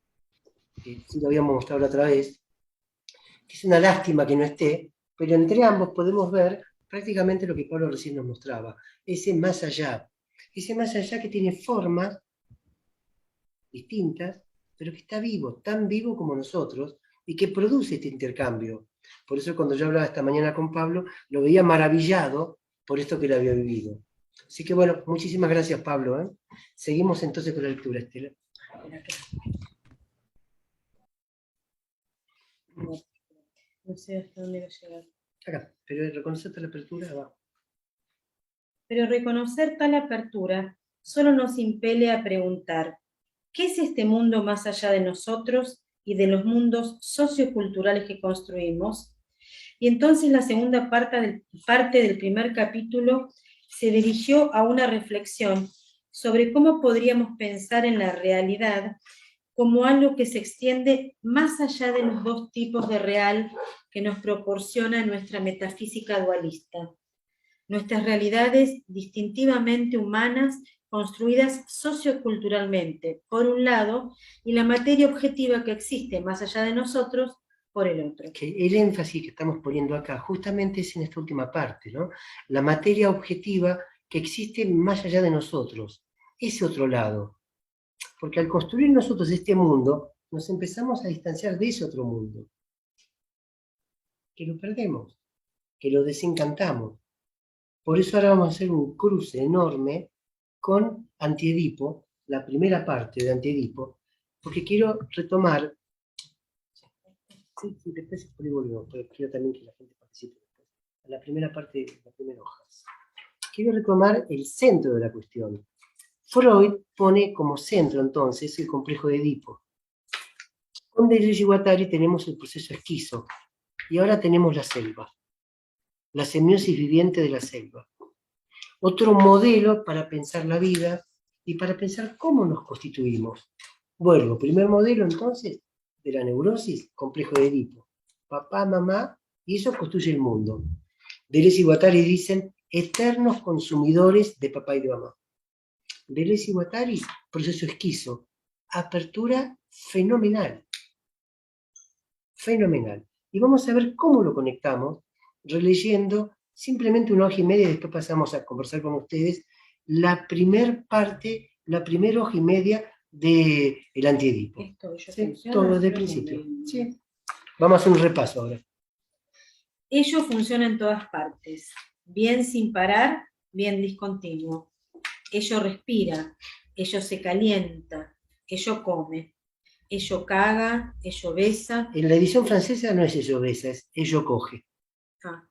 que sí lo habíamos mostrado la otra vez, que es una lástima que no esté, pero entre ambos podemos ver prácticamente lo que Pablo recién nos mostraba, ese más allá que tiene formas distintas, pero que está vivo, tan vivo como nosotros, y que produce este intercambio. Por eso cuando yo hablaba esta mañana con Pablo, lo veía maravillado por esto que él había vivido. Así que bueno, muchísimas gracias, Pablo, ¿eh? Seguimos entonces con la lectura, Estela. No sé hasta dónde va a llegar. Acá, pero reconocerte la apertura abajo. Pero reconocer tal apertura solo nos impele a preguntar, ¿qué es este mundo más allá de nosotros y de los mundos socioculturales que construimos? Y entonces la segunda parte del primer capítulo se dirigió a una reflexión sobre cómo podríamos pensar en la realidad como algo que se extiende más allá de los dos tipos de real que nos proporciona nuestra metafísica dualista. Nuestras realidades distintivamente humanas, construidas socioculturalmente, por un lado, y la materia objetiva que existe más allá de nosotros, por el otro. Que el énfasis que estamos poniendo acá justamente es en esta última parte, ¿no? La materia objetiva que existe más allá de nosotros, ese otro lado. Porque al construir nosotros este mundo, nos empezamos a distanciar de ese otro mundo. Que lo perdemos, que lo desencantamos. Por eso ahora vamos a hacer un cruce enorme con Antiedipo, la primera parte de Antiedipo, porque quiero retomar. Sí, después por ahí volvemos, pero quiero también que la gente participe después. A la primera parte, la primera hoja. Quiero retomar el centro de la cuestión. Freud pone como centro entonces el complejo de Edipo. Con Deleuze y Guattari tenemos el proceso esquizo, y ahora tenemos la selva, la semiosis viviente de la selva. Otro modelo para pensar la vida y para pensar cómo nos constituimos. Bueno, primer modelo entonces de la neurosis, complejo de Edipo. Papá, mamá, y eso construye el mundo. Deleuze y Guattari dicen eternos consumidores de papá y de mamá. Deleuze y Guattari, proceso esquizo, apertura fenomenal. Fenomenal. Y vamos a ver cómo lo conectamos, releyendo simplemente una hoja y media, y después pasamos a conversar con ustedes la primer parte, la primera hoja y media del Antiedipo. ¿Sí? Todo desde el principio. ¿Sí? Vamos a hacer un repaso ahora. Ello funciona en todas partes, bien sin parar, bien discontinuo. Ello respira, ello se calienta, ello come, ello caga, ello besa. En la edición francesa no es ello besa, es ello coge. Ah.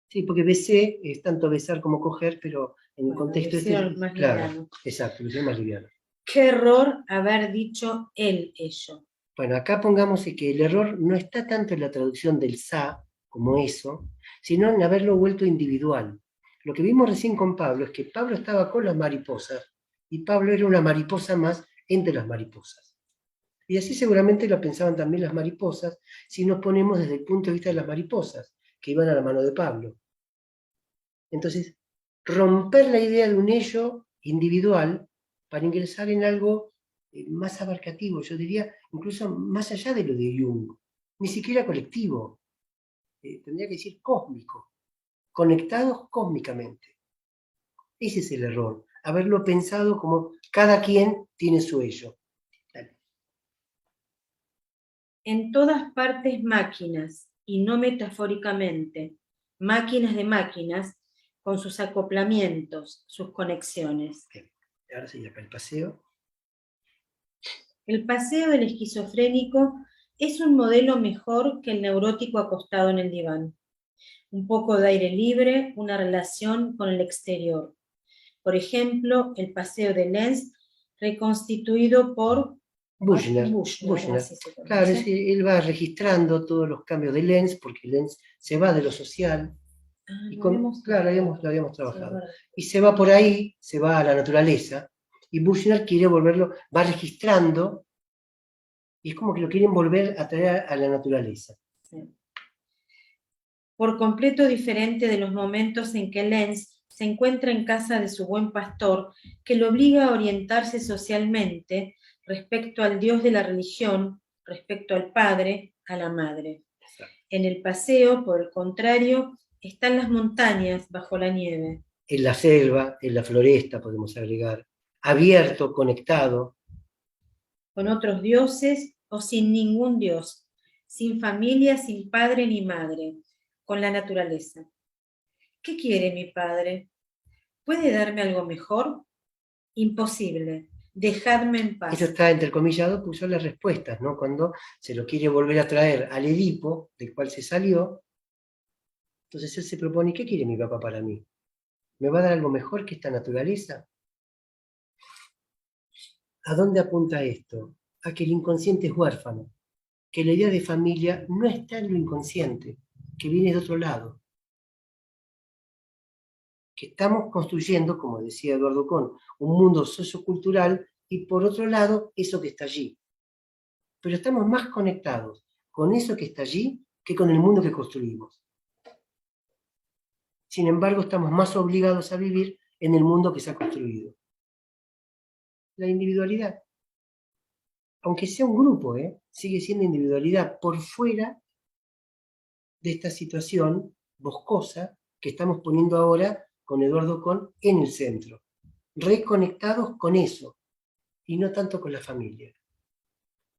Sí, porque besé es tanto besar como coger, pero en el contexto este, más claro, liviano. Exacto, lo más liviano. Qué error haber dicho el ello. Bueno, acá pongamos que el error no está tanto en la traducción del sa, como eso, sino en haberlo vuelto individual. Lo que vimos recién con Pablo es que Pablo estaba con las mariposas y Pablo era una mariposa más entre las mariposas. Y así seguramente lo pensaban también las mariposas si nos ponemos desde el punto de vista de las mariposas, que iban a la mano de Pablo. Entonces, romper la idea de un ello individual para ingresar en algo más abarcativo, yo diría incluso más allá de lo de Jung, ni siquiera colectivo, tendría que decir cósmico, conectados cósmicamente. Ese es el error, haberlo pensado como cada quien tiene su ello. Dale. En todas partes máquinas, y no metafóricamente, máquinas de máquinas, con sus acoplamientos, sus conexiones. Bien. Ahora sí, acá el paseo. El paseo del esquizofrénico es un modelo mejor que el neurótico acostado en el diván. Un poco de aire libre, una relación con el exterior. Por ejemplo, el paseo de Lenz, reconstituido por Buchner, así se conoce. Claro, él va registrando todos los cambios de Lenz, porque Lenz se va de lo social. Y claro, lo habíamos trabajado. Y se va por ahí, se va a la naturaleza, y Buchner quiere volverlo, va registrando, y es como que lo quieren volver a traer a la naturaleza. Sí. Por completo diferente de los momentos en que Lenz se encuentra en casa de su buen pastor, que lo obliga a orientarse socialmente respecto al Dios de la religión, respecto al padre, a la madre. En el paseo, por el contrario, están las montañas bajo la nieve. En la selva, en la floresta, podemos agregar, abierto, conectado. Con otros dioses o sin ningún dios, sin familia, sin padre ni madre, con la naturaleza. ¿Qué quiere mi padre? ¿Puede darme algo mejor? Imposible. Dejadme en paz. Eso está entrecomillado, puso las respuestas, ¿no? Cuando se lo quiere volver a traer al Edipo, del cual se salió, entonces él se propone, ¿qué quiere mi papá para mí? ¿Me va a dar algo mejor que esta naturaleza? ¿A dónde apunta esto? A que el inconsciente es huérfano, que la idea de familia no está en lo inconsciente, que viene de otro lado. Que estamos construyendo, como decía Eduardo Kohn, un mundo sociocultural y por otro lado, eso que está allí. Pero estamos más conectados con eso que está allí que con el mundo que construimos. Sin embargo, estamos más obligados a vivir en el mundo que se ha construido. La individualidad, aunque sea un grupo, sigue siendo individualidad por fuera de esta situación boscosa que estamos poniendo ahora con Eduardo Kohn en el centro. Reconectados con eso, y no tanto con la familia.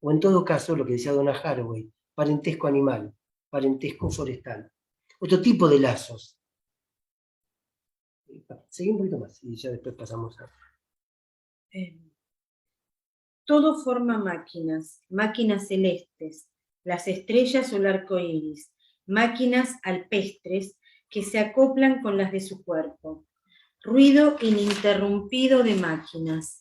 O en todo caso, lo que decía Donna Haraway, parentesco animal, parentesco forestal. Otro tipo de lazos. Seguí un poquito más y ya después pasamos a... Todo forma máquinas, máquinas celestes, las estrellas o el arco iris, máquinas alpestres que se acoplan con las de su cuerpo. Ruido ininterrumpido de máquinas.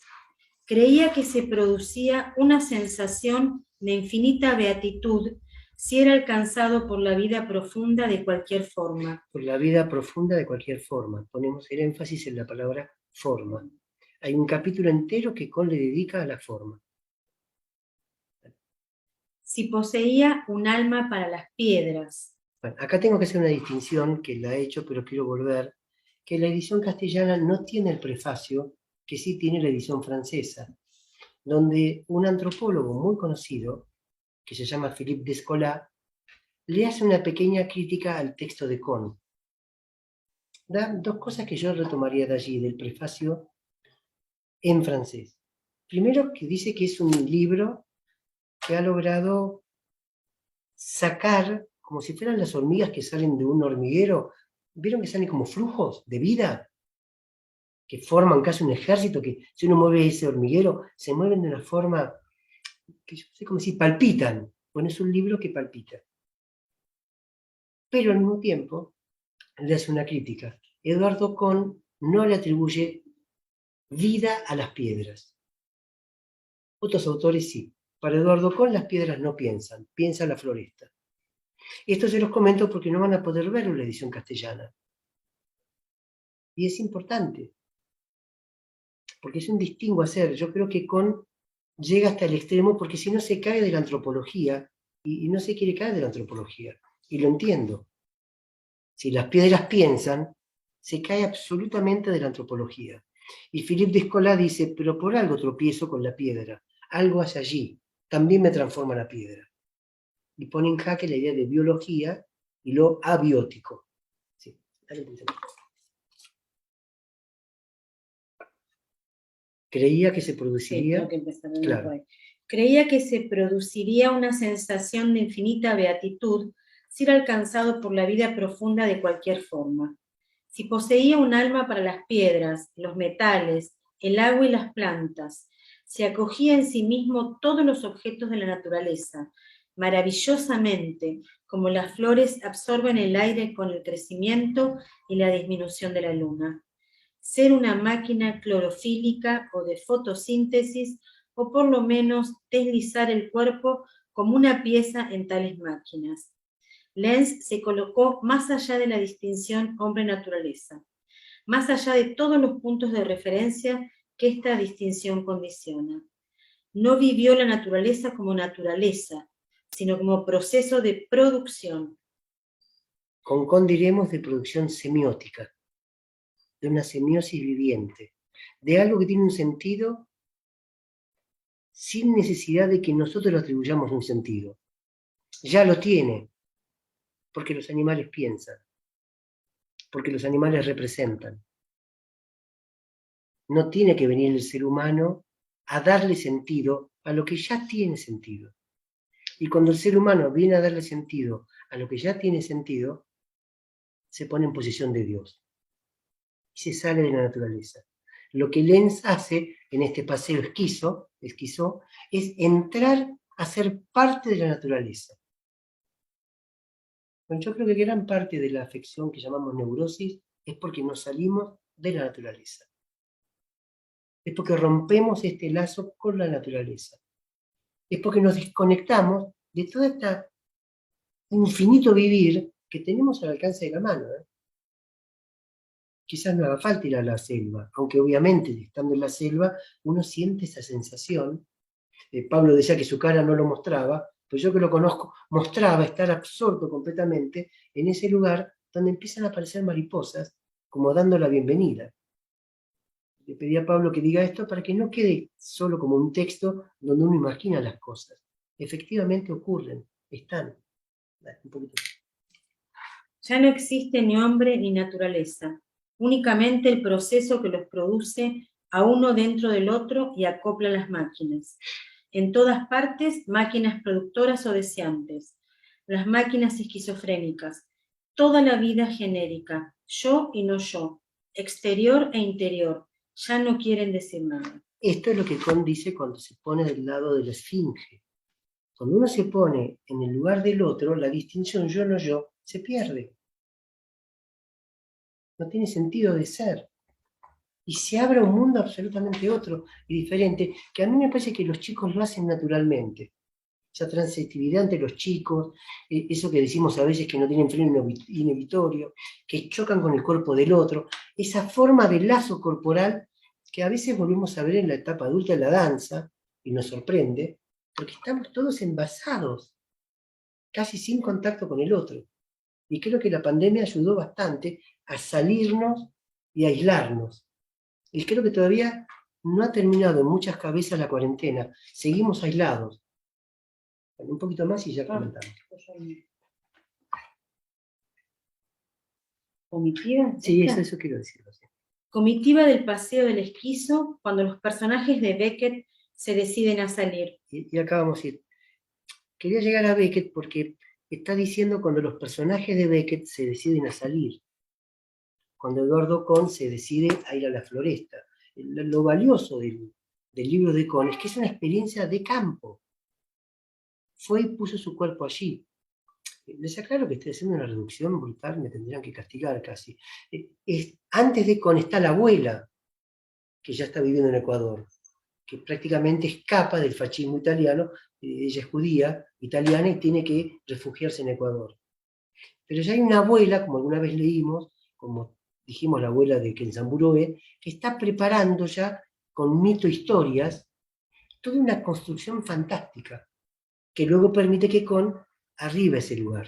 Creía que se producía una sensación de infinita beatitud si era alcanzado por la vida profunda de cualquier forma. Por la vida profunda de cualquier forma. Ponemos el énfasis en la palabra forma. Hay un capítulo entero que Kohn le dedica a la forma. Si poseía un alma para las piedras. Bueno, acá tengo que hacer una distinción que la he hecho, pero quiero volver, que la edición castellana no tiene el prefacio, que sí tiene la edición francesa, donde un antropólogo muy conocido, que se llama Philippe Descola, le hace una pequeña crítica al texto de Kohn. Da dos cosas que yo retomaría de allí, del prefacio en francés. Primero, que dice que es un libro que ha logrado sacar, como si fueran las hormigas que salen de un hormiguero, ¿vieron que salen como flujos de vida? Que forman casi un ejército, que si uno mueve ese hormiguero, se mueven de una forma, que yo sé como si palpitan. Bueno, es un libro que palpita. Pero al mismo tiempo, le hace una crítica. Eduardo Kohn no le atribuye vida a las piedras. Otros autores sí. Para Eduardo Kohn las piedras no piensan, piensa la floresta. Esto se los comento porque no van a poder verlo en la edición castellana. Y es importante, porque es un distingo a hacer. Yo creo que Kohn llega hasta el extremo porque si no se cae de la antropología, y no se quiere caer de la antropología, y lo entiendo. Si las piedras piensan, se cae absolutamente de la antropología. Y Philippe Descola dice, pero por algo tropiezo con la piedra, algo hacia allí, también me transforma la piedra. Y pone en jaque la idea de biología y lo abiótico. Sí, creía que se produciría... Sí, claro. Creía que se produciría una sensación de infinita beatitud si era alcanzado por la vida profunda de cualquier forma. Si poseía un alma para las piedras, los metales, el agua y las plantas, si acogía en sí mismo todos los objetos de la naturaleza, maravillosamente, como las flores absorben el aire con el crecimiento y la disminución de la luna. Ser una máquina clorofílica o de fotosíntesis o por lo menos deslizar el cuerpo como una pieza en tales máquinas. Lenz se colocó más allá de la distinción hombre-naturaleza, más allá de todos los puntos de referencia que esta distinción condiciona. No vivió la naturaleza como naturaleza, sino como proceso de producción. Con diremos de producción semiótica, de una semiosis viviente, de algo que tiene un sentido sin necesidad de que nosotros le atribuyamos un sentido. Ya lo tiene, porque los animales piensan, porque los animales representan. No tiene que venir el ser humano a darle sentido a lo que ya tiene sentido. Y cuando el ser humano viene a darle sentido a lo que ya tiene sentido, se pone en posición de Dios. Y se sale de la naturaleza. Lo que Lenz hace en este paseo esquizo, es entrar a ser parte de la naturaleza. Bueno, yo creo que gran parte de la afección que llamamos neurosis es porque nos salimos de la naturaleza. Es porque rompemos este lazo con la naturaleza. Es porque nos desconectamos de todo este infinito vivir que tenemos al alcance de la mano. Quizás no haga falta ir a la selva, aunque obviamente estando en la selva uno siente esa sensación. Pablo decía que su cara no lo mostraba, pero yo que lo conozco, mostraba estar absorto completamente en ese lugar donde empiezan a aparecer mariposas, como dando la bienvenida. Le pedí a Pablo que diga esto para que no quede solo como un texto donde uno imagina las cosas. Efectivamente ocurren, están. Un poquito. Ya no existe ni hombre ni naturaleza, únicamente el proceso que los produce a uno dentro del otro y acopla las máquinas. En todas partes, máquinas productoras o deseantes, las máquinas esquizofrénicas, toda la vida genérica, yo y no yo, exterior e interior, ya no quieren decir nada. Esto es lo que Kohn dice cuando se pone del lado de la esfinge. Cuando uno se pone en el lugar del otro, la distinción yo no yo se pierde. No tiene sentido de ser. Y se abre un mundo absolutamente otro y diferente, que a mí me parece que los chicos lo hacen naturalmente. Esa transitividad entre los chicos, eso que decimos a veces que no tienen freno inhibitorio, que chocan con el cuerpo del otro, esa forma de lazo corporal que a veces volvemos a ver en la etapa adulta de la danza, y nos sorprende, porque estamos todos envasados, casi sin contacto con el otro. Y creo que la pandemia ayudó bastante a salirnos y a aislarnos. Y creo que todavía no ha terminado en muchas cabezas la cuarentena. Seguimos aislados. Un poquito más y ya comentamos. ¿Comitiva? Sí, eso quiero decirlo. Sí. Comitiva del paseo del esquizo, cuando los personajes de Beckett se deciden a salir. Y acá vamos a ir. Quería llegar a Beckett porque está diciendo cuando los personajes de Beckett se deciden a salir. Cuando Eduardo Kohn se decide a ir a la floresta. Lo valioso del libro de Kohn es que es una experiencia de campo. Fue y puso su cuerpo allí. Les aclaro que estoy haciendo una reducción brutal, me tendrían que castigar casi. Antes de Kohn está la abuela, que ya está viviendo en Ecuador, que prácticamente escapa del fascismo italiano. Ella es judía, italiana, y tiene que refugiarse en Ecuador. Pero ya hay una abuela, como alguna vez leímos, como dijimos la abuela de Kensamburoe, que está preparando ya, con mito historias, toda una construcción fantástica, que luego permite que Kohn arribe a ese lugar.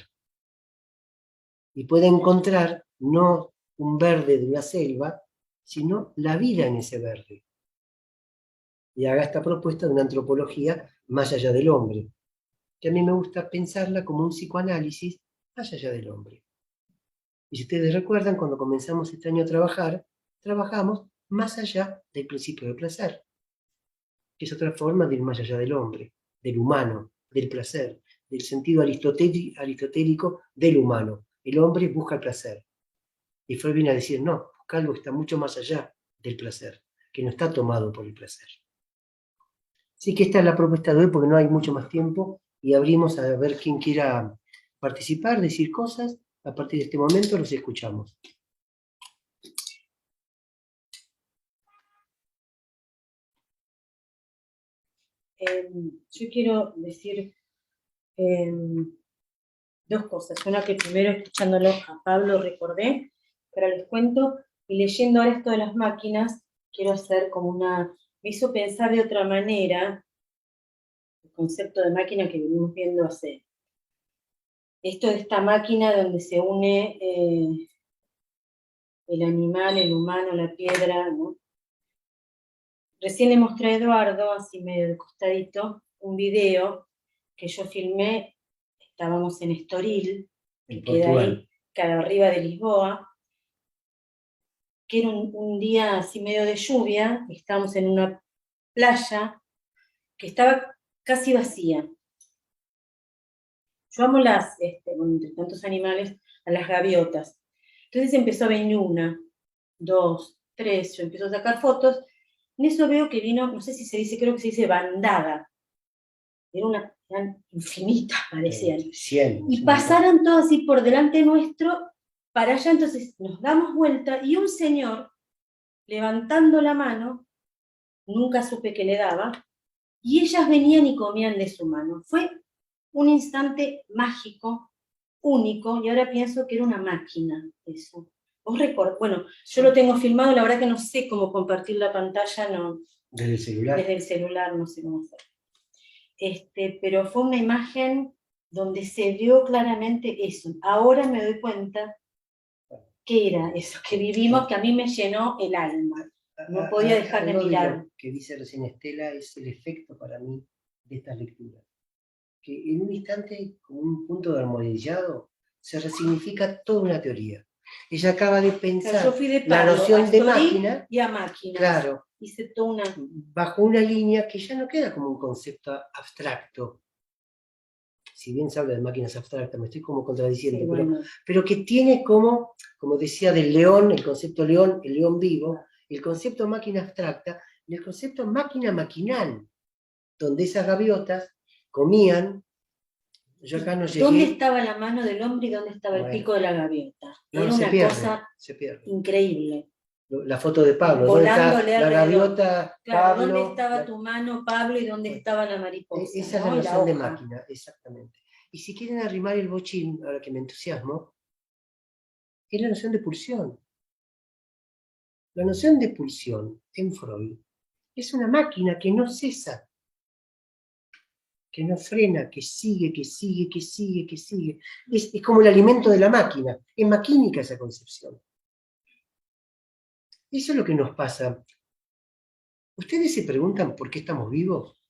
Y pueda encontrar no un verde de una selva, sino la vida en ese verde. Y haga esta propuesta de una antropología más allá del hombre, que a mí me gusta pensarla como un psicoanálisis más allá del hombre. Y si ustedes recuerdan, cuando comenzamos este año a trabajar, trabajamos más allá del principio de placer, que es otra forma de ir más allá del hombre, del humano, del placer, del sentido aristotélico del humano. El hombre busca el placer. Y Freud viene a decir, no, busca algo que está mucho más allá del placer, que no está tomado por el placer. Así que esta es la propuesta de hoy, porque no hay mucho más tiempo, y abrimos a ver quién quiera participar, decir cosas. A partir de este momento los escuchamos. yo quiero decir dos cosas. Una que primero, escuchándolo a Pablo, recordé, pero les cuento, y leyendo ahora esto de las máquinas, quiero hacer como una... Me hizo pensar de otra manera el concepto de máquina que venimos viendo hace... Esto de esta máquina donde se une el animal, el humano, la piedra, ¿no? Recién le mostré a Eduardo, así medio de costadito, un video que yo filmé, estábamos en Estoril, que queda ahí, cada arriba de Lisboa, que era un día así medio de lluvia, estábamos en una playa que estaba casi vacía. Yo amo bueno, entre tantos animales, a las gaviotas. Entonces empezó a venir una, dos, tres, yo empiezo a sacar fotos. En eso veo que vino, no sé si se dice, creo que se dice bandada. Eran infinitas, parecían. 100. Y pasaron todas así por delante nuestro, para allá, entonces nos damos vuelta, y un señor, levantando la mano, nunca supe qué le daba, y ellas venían y comían de su mano. Fue un instante mágico, único, y ahora pienso que era una máquina eso. Bueno, yo lo tengo filmado, la verdad que no sé cómo compartir la pantalla, no. Desde el celular. Desde el celular, no sé cómo hacer. Pero fue una imagen donde se vio claramente eso. Ahora me doy cuenta que era eso que vivimos, que a mí me llenó el alma. No podía dejar de mirar. Lo que dice recién Estela es el efecto para mí de estas lecturas. Que en un instante, como un punto de almohadillado, se resignifica toda una teoría. Ella acaba de pensar yo fui de la Pablo, noción de máquina, y a máquinas. claro, hice toda una... bajo una línea que ya no queda como un concepto abstracto. Si bien se habla de máquinas abstractas, me estoy como contradiciendo, Sí, bueno. pero que tiene como decía del león, el concepto león, el león vivo, el concepto máquina abstracta y el concepto máquina maquinal, donde esas gaviotas comían. Yo acá no llegué. ¿Dónde estaba la mano del hombre y dónde estaba el pico de la gaviota? No, era una cosa increíble. La foto de Pablo, volándole la gaviota, claro, Pablo. ¿dónde estaba tu mano, Pablo, y dónde estaba la mariposa? Esa es la noción de máquina, exactamente. Y si quieren arrimar el bochín, ahora que me entusiasmo, es la noción de pulsión. La noción de pulsión en Freud es una máquina que no cesa, que no frena, que sigue, que sigue, que sigue, que sigue. Es como el alimento de la máquina. Es maquínica esa concepción. Eso es lo que nos pasa. ¿Ustedes se preguntan por qué estamos vivos?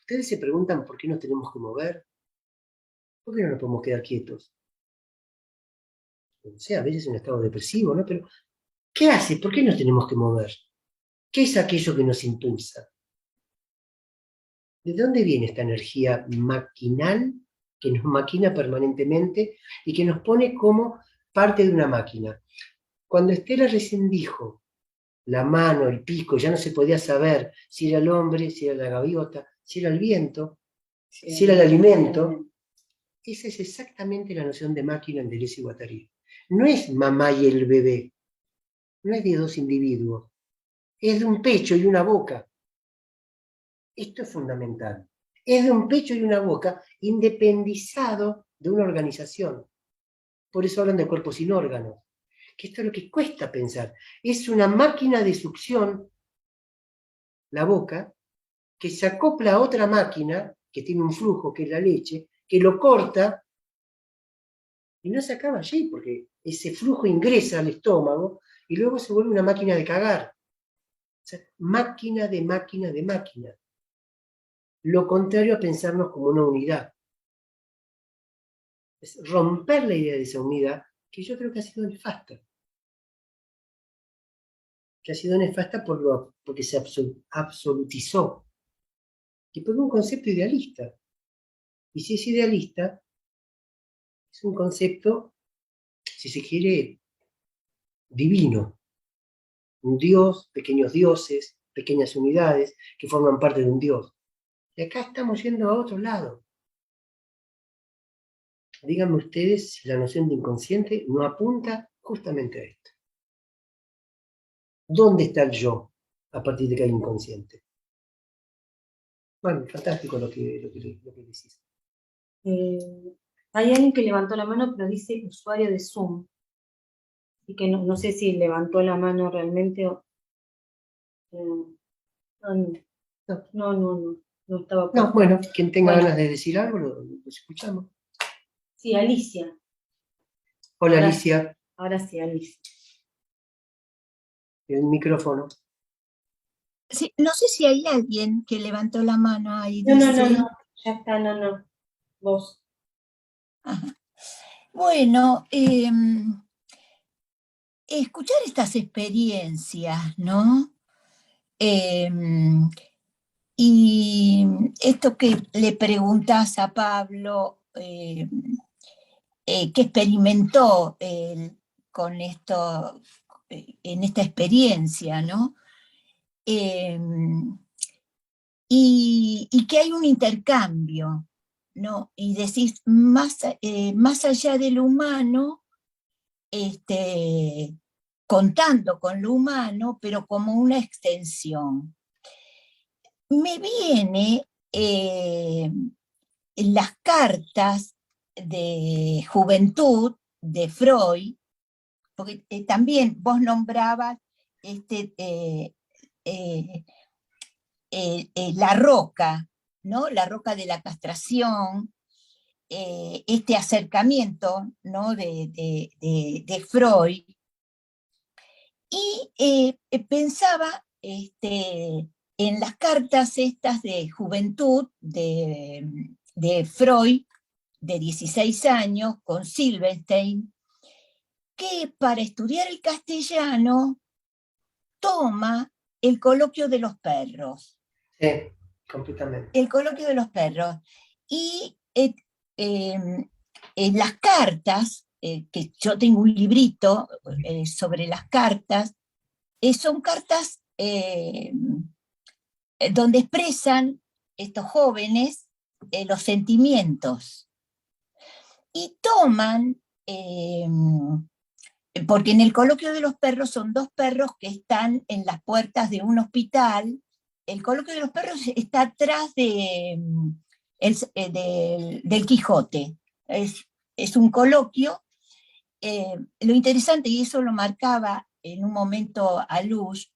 ¿Ustedes se preguntan por qué nos tenemos que mover? ¿Por qué no nos podemos quedar quietos? O sea, a veces en un estado depresivo, ¿no? Pero, ¿qué hace? ¿Por qué nos tenemos que mover? ¿Qué es aquello que nos impulsa? ¿De dónde viene esta energía maquinal que nos maquina permanentemente y que nos pone como parte de una máquina? Cuando Estela recién dijo la mano, el pico, ya no se podía saber si era el hombre, si era la gaviota, si era el viento, si era el alimento. Esa es exactamente la noción de máquina en Deleuze y Guattari. No es mamá y el bebé, no es de dos individuos, es de un pecho y una boca. Esto es fundamental. Es de un pecho y una boca independizado de una organización. Por eso hablan de cuerpo sin órganos. Que esto es lo que cuesta pensar. Es una máquina de succión, la boca, que se acopla a otra máquina, que tiene un flujo, que es la leche, que lo corta, y no se acaba allí, porque ese flujo ingresa al estómago, y luego se vuelve una máquina de cagar. O sea, máquina de máquina de máquina. Lo contrario a pensarnos como una unidad. Es romper la idea de esa unidad, que yo creo que ha sido nefasta. Que ha sido nefasta porque se absolutizó. Y por un concepto idealista. Y si es idealista, es un concepto, si se quiere, divino. Un dios, pequeños dioses, pequeñas unidades que forman parte de un dios. Y acá estamos yendo a otro lado. Díganme ustedes si la noción de inconsciente no apunta justamente a esto. ¿Dónde está el yo a partir de que hay inconsciente? Bueno, fantástico lo que decís. Hay alguien que levantó la mano, pero dice usuario de Zoom. Y que no sé si levantó la mano realmente o... no estaba No, bueno, quien tenga Bueno. ganas de decir algo, lo escuchamos. Sí, Alicia. Hola, Ahora Alicia, Ahora sí, Alicia. el micrófono. Sí, no sé si hay alguien que levantó la mano ahí, No, dice. ya está, no. Vos. Ajá. Bueno, escuchar estas experiencias, ¿no? Y esto que le preguntás a Pablo, que experimentó con esto, en esta experiencia, ¿no? Y que hay un intercambio, ¿no? Y decís, más allá de lo humano, contando con lo humano, pero como una extensión. Me viene las cartas de juventud de Freud, porque también vos nombrabas la roca, ¿no? La roca de la castración, este acercamiento, ¿no? de Freud. Y pensaba en las cartas estas de juventud de Freud, de 16 años, con Silverstein, que para estudiar el castellano toma el coloquio de los perros. Sí, completamente. El coloquio de los perros. Y en las cartas, que yo tengo un librito sobre las cartas, son cartas donde expresan estos jóvenes los sentimientos. Y toman, porque en el coloquio de los perros son dos perros que están en las puertas de un hospital. El coloquio de los perros está atrás del Quijote. Es un coloquio. Lo interesante, y eso lo marcaba en un momento a Luz,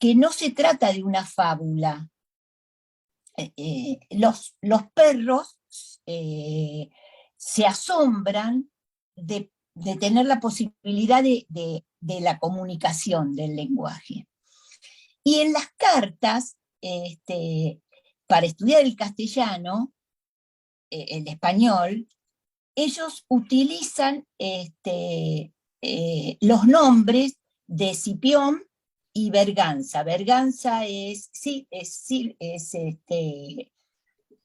que no se trata de una fábula. Los perros se asombran de tener la posibilidad de la comunicación del lenguaje. Y en las cartas, para estudiar el castellano, el español, ellos utilizan los nombres de Cipión y Berganza. Berganza es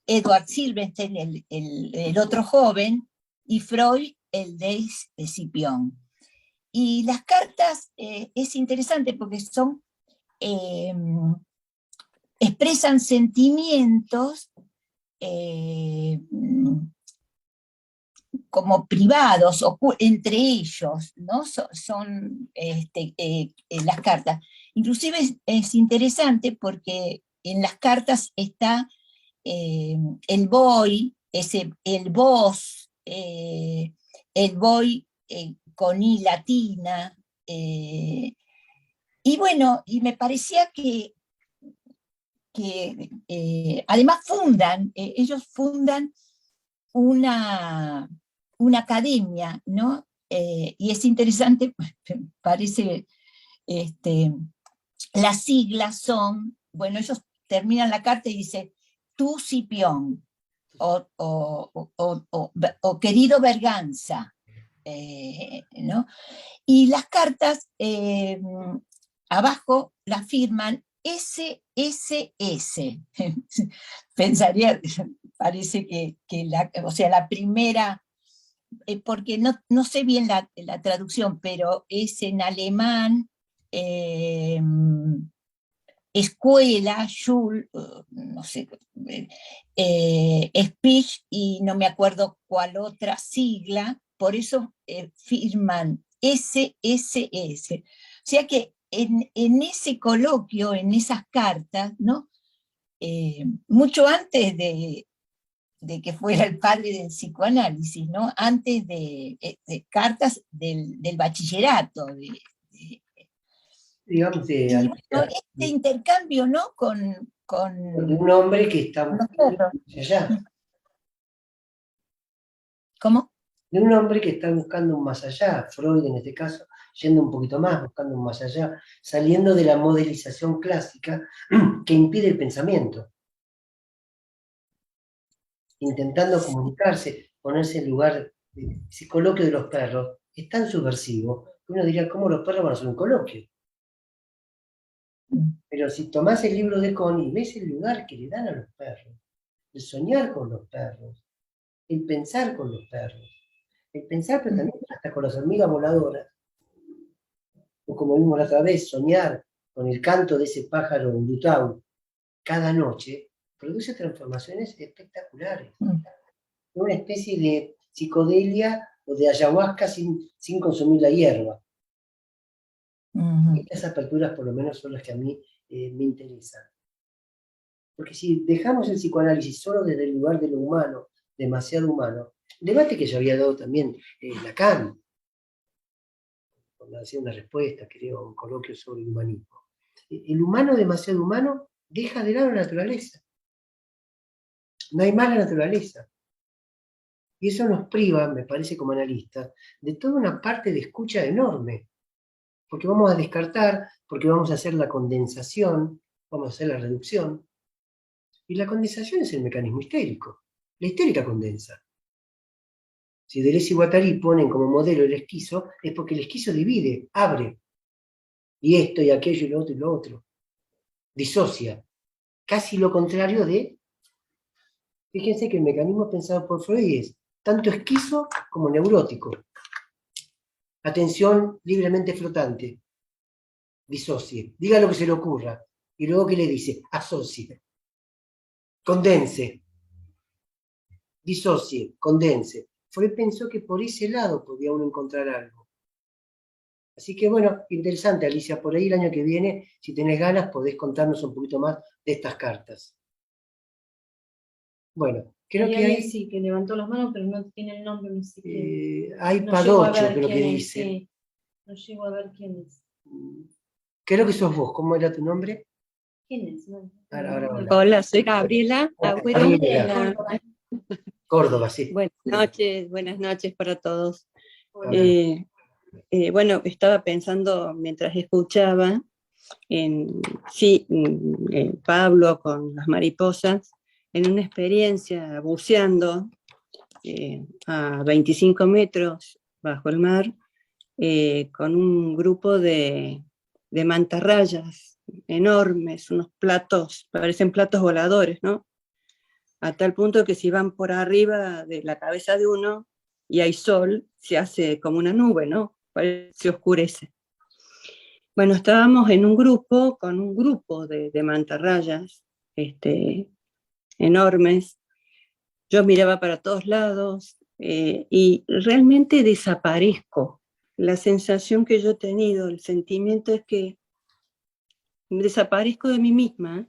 Edward Silverstein, el otro joven, y Freud, el de Cipión. Y las cartas es interesante porque expresan sentimientos como privados, entre ellos, ¿no? Son las cartas. Inclusive es interesante porque en las cartas está el voy, el vos, el voy con I latina, y bueno, y me parecía que además ellos fundan una academia, ¿no? Y es interesante, parece, las siglas son, bueno, ellos terminan la carta y dice, tú Cipión, o querido Berganza, ¿no? Y las cartas abajo las firman SSS. Pensaría, parece que la primera, porque no sé bien la traducción, pero es en alemán, escuela, Schul, no sé, speech, y no me acuerdo cuál otra sigla, por eso firman SSS. O sea que en ese coloquio, en esas cartas, ¿no? mucho antes de que fuera el padre del psicoanálisis, ¿no? Antes de cartas del bachillerato. Digamos, Y bueno, este intercambio, ¿no? de un hombre que está buscando más allá. ¿Cómo? De un hombre que está buscando un más allá, Freud en este caso, yendo un poquito más, buscando un más allá, saliendo de la modelización clásica que impide el pensamiento. Intentando comunicarse, ponerse en lugar de ese coloquio de los perros, es tan subversivo que uno diría, ¿cómo los perros van a hacer un coloquio? Pero si tomás el libro de Connie, ves el lugar que le dan a los perros, el soñar con los perros, el pensar con los perros, el pensar pero también hasta con las hormigas voladoras, o como vimos la otra vez, soñar con el canto de ese pájaro Lutau cada noche, produce transformaciones espectaculares. Una especie de psicodelia o de ayahuasca sin consumir la hierba. Estas aperturas por lo menos son las que a mí me interesan. Porque si dejamos el psicoanálisis solo desde el lugar de lo humano, demasiado humano, debate que ya había dado también Lacan, cuando hacía una respuesta, creo, un coloquio sobre el humanismo. El humano demasiado humano deja de lado la naturaleza. No hay más la naturaleza. Y eso nos priva, me parece como analistas, de toda una parte de escucha enorme. Porque vamos a descartar, porque vamos a hacer la condensación, vamos a hacer la reducción. Y la condensación es el mecanismo histérico. La histérica condensa. Si Deleuze y Guattari ponen como modelo el esquizo, es porque el esquizo divide, abre. Y esto y aquello y lo otro y lo otro. Disocia. Casi lo contrario de... Fíjense que el mecanismo pensado por Freud es tanto esquizo como neurótico. Atención libremente flotante. Disocie. Diga lo que se le ocurra. Y luego, ¿qué le dice? Asocie. Condense. Disocie. Condense. Freud pensó que por ese lado podía uno encontrar algo. Así que bueno, interesante, Alicia. Por ahí el año que viene, si tenés ganas, podés contarnos un poquito más de estas cartas. Bueno, creo que hay... Sí, que levantó las manos, pero no tiene el nombre ni siquiera. Hay No Padocho, creo que dice. Sí. No llego a ver quién es. Creo que sos vos. ¿Cómo era tu nombre? ¿Quién es? No. Ahora. Hola, soy Gabriela Agüero. Gabriela. Córdoba, sí. Buenas noches para todos. Hola. Bueno, estaba pensando mientras escuchaba en Pablo con las mariposas, en una experiencia buceando a 25 metros bajo el mar, con un grupo de mantarrayas enormes, unos platos, parecen platos voladores, ¿no? A tal punto que si van por arriba de la cabeza de uno y hay sol, se hace como una nube, ¿no? Se oscurece. Bueno, estábamos en un grupo, con un grupo de mantarrayas enormes. Yo miraba para todos lados y realmente desaparezco. La sensación que yo he tenido, el sentimiento es que desaparezco de mí misma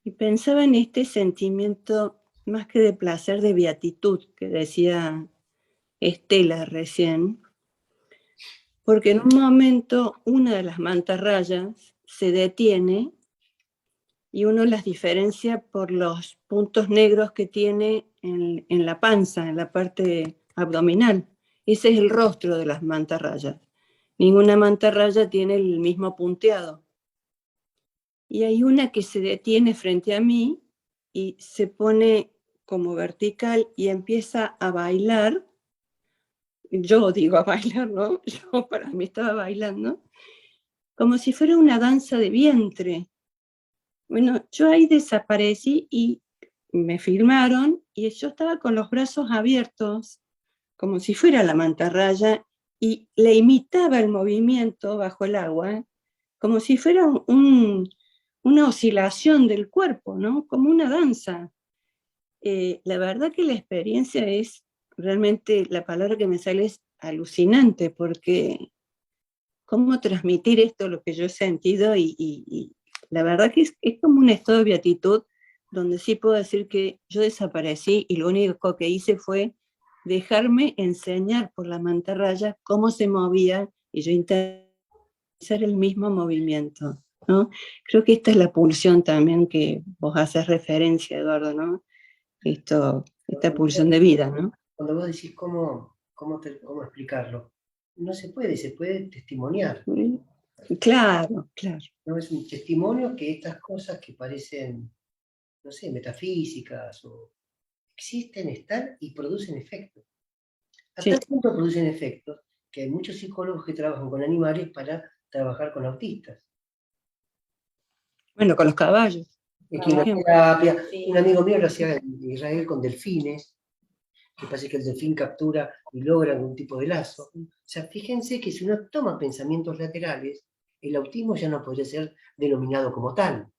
y pensaba en este sentimiento más que de placer, de beatitud, que decía Estela recién, porque en un momento una de las mantarrayas se detiene y uno las diferencia por los puntos negros que tiene en la panza, en la parte abdominal. Ese es el rostro de las mantarrayas. Ninguna mantarraya tiene el mismo punteado. Y hay una que se detiene frente a mí y se pone como vertical y empieza a bailar. Yo digo a bailar, ¿no? Yo para mí estaba bailando, como si fuera una danza de vientre. Bueno, yo ahí desaparecí y me filmaron y yo estaba con los brazos abiertos, como si fuera la mantarraya, y le imitaba el movimiento bajo el agua, como si fuera una oscilación del cuerpo, ¿no? Como una danza. La verdad que la experiencia es, realmente la palabra que me sale es alucinante, porque cómo transmitir esto, lo que yo he sentido, y la verdad que es como un estado de beatitud donde sí puedo decir que yo desaparecí y lo único que hice fue dejarme enseñar por la mantarraya cómo se movía y yo intenté hacer el mismo movimiento, ¿no? Creo que esta es la pulsión también que vos haces referencia, Eduardo, ¿no? Esta pulsión de vida, ¿no? Cuando vos decís cómo explicarlo, no se puede testimoniar. Claro, claro. No es un testimonio que estas cosas que parecen, no sé, metafísicas o existen, están y producen efectos. A Sí. tal punto producen efectos que hay muchos psicólogos que trabajan con animales para trabajar con autistas. Bueno, con los caballos. Equinoterapia. Un amigo mío lo hacía en Israel con delfines, que parece que el delfín captura y logra algún tipo de lazo. O sea, fíjense que si uno toma pensamientos laterales, el autismo ya no podría ser denominado como tal,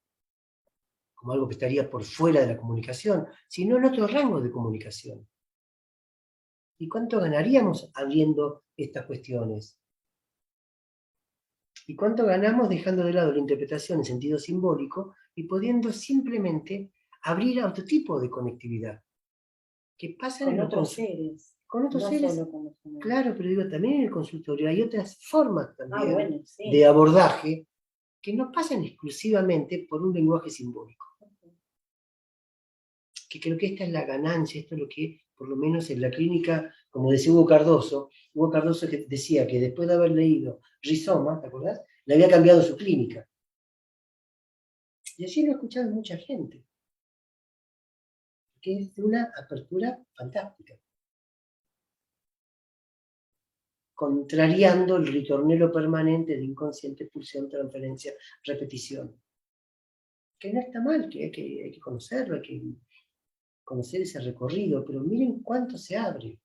como algo que estaría por fuera de la comunicación, sino en otro rango de comunicación. ¿Y cuánto ganaríamos abriendo estas cuestiones? ¿Y cuánto ganamos dejando de lado la interpretación en sentido simbólico y pudiendo simplemente abrir a otro tipo de conectividad? Que pasa Con en otros seres. Con otros No seres. solo con los humanos. Claro, pero digo, también en el consultorio hay otras formas también bueno, sí. de abordaje que no pasan exclusivamente por un lenguaje simbólico. Que creo que esta es la ganancia, esto es lo que, por lo menos en la clínica, como decía Hugo Cardoso que decía que después de haber leído Rizoma, ¿te acordás? Le había cambiado su clínica. Y así lo he escuchado en mucha gente. Que es de una apertura fantástica. Contrariando el ritornelo permanente de inconsciente, pulsión, transferencia, repetición. Que no está mal, que hay que conocerlo, hay que conocer ese recorrido, pero miren cuánto se abre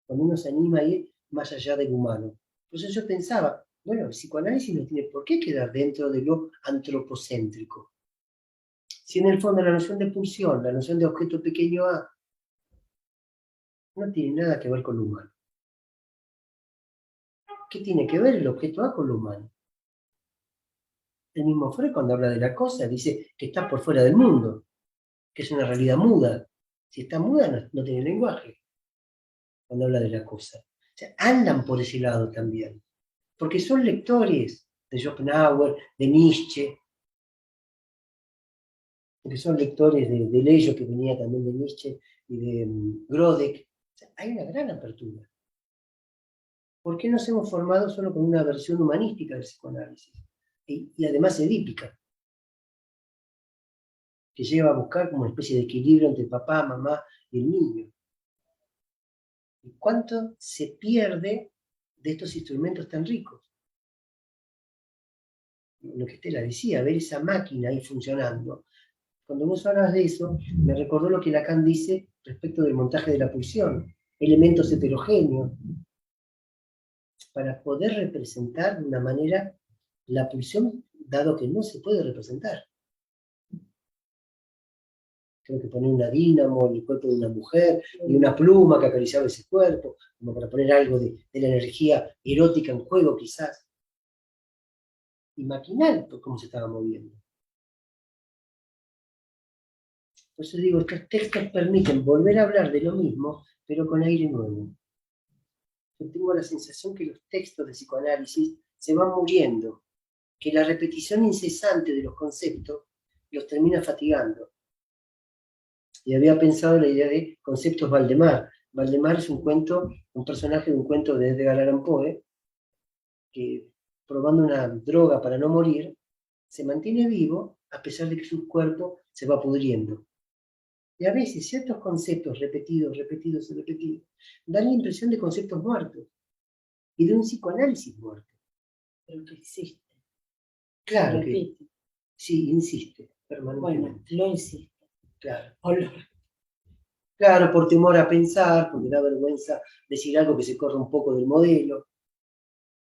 cuando uno se anima a ir más allá del humano. Por eso yo pensaba, bueno, el psicoanálisis no tiene por qué quedar dentro de lo antropocéntrico. Si en el fondo la noción de pulsión, la noción de objeto pequeño A, no tiene nada que ver con lo humano. ¿Qué tiene que ver el objeto A con lo humano? El mismo Freud, cuando habla de la cosa, dice que está por fuera del mundo, que es una realidad muda. Si está muda, no tiene lenguaje, cuando habla de la cosa. O sea, andan por ese lado también, porque son lectores de Schopenhauer, de Nietzsche, porque son lectores de Lello, que venía también de Nietzsche, y de Grodek. O sea, hay una gran apertura. ¿Por qué nos hemos formado solo con una versión humanística del psicoanálisis? Y además edípica, que lleva a buscar como una especie de equilibrio entre papá, mamá y el niño. ¿Y cuánto se pierde de estos instrumentos tan ricos? Lo que Estela decía, ver esa máquina ahí funcionando. Cuando vos hablas de eso, me recordó lo que Lacan dice respecto del montaje de la pulsión, elementos heterogéneos, para poder representar de una manera la pulsión, dado que no se puede representar. Creo que poner una dínamo en el cuerpo de una mujer y una pluma que acariciaba ese cuerpo, como para poner algo de la energía erótica en juego quizás. Y maquinar cómo se estaba moviendo. Por eso digo, estos textos permiten volver a hablar de lo mismo, pero con aire nuevo. Yo tengo la sensación que los textos de psicoanálisis se van muriendo, que la repetición incesante de los conceptos los termina fatigando. Y había pensado en la idea de conceptos Valdemar. Valdemar es un personaje de un cuento de Edgar Allan Poe, que probando una droga para no morir, se mantiene vivo a pesar de que su cuerpo se va pudriendo. Y a veces ciertos conceptos repetidos dan la impresión de conceptos muertos y de un psicoanálisis muerto. Pero que existe. Claro que sí, insiste permanentemente. Bueno, lo insiste. Claro. Claro, por temor a pensar, porque da vergüenza decir algo que se corra un poco del modelo,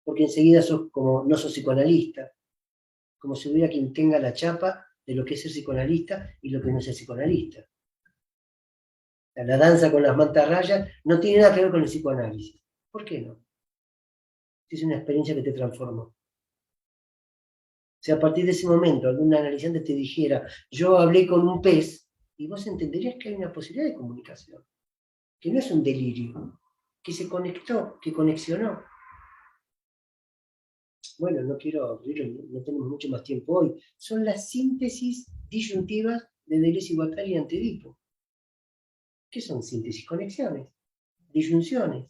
porque enseguida no sos psicoanalista, como si hubiera quien tenga la chapa de lo que es ser psicoanalista y lo que no es ser psicoanalista. La danza con las mantarrayas no tiene nada que ver con el psicoanálisis. ¿Por qué no? Es una experiencia que te transformó. Si a partir de ese momento algún analizante te dijera, yo hablé con un pez, y vos entenderías que hay una posibilidad de comunicación, que no es un delirio, que se conectó, que conexionó. Bueno, no quiero abrirlo, no tenemos mucho más tiempo hoy. Son las síntesis disyuntivas de Deleuze y Guattari y Antedipo. ¿Qué son síntesis? Conexiones, disyunciones,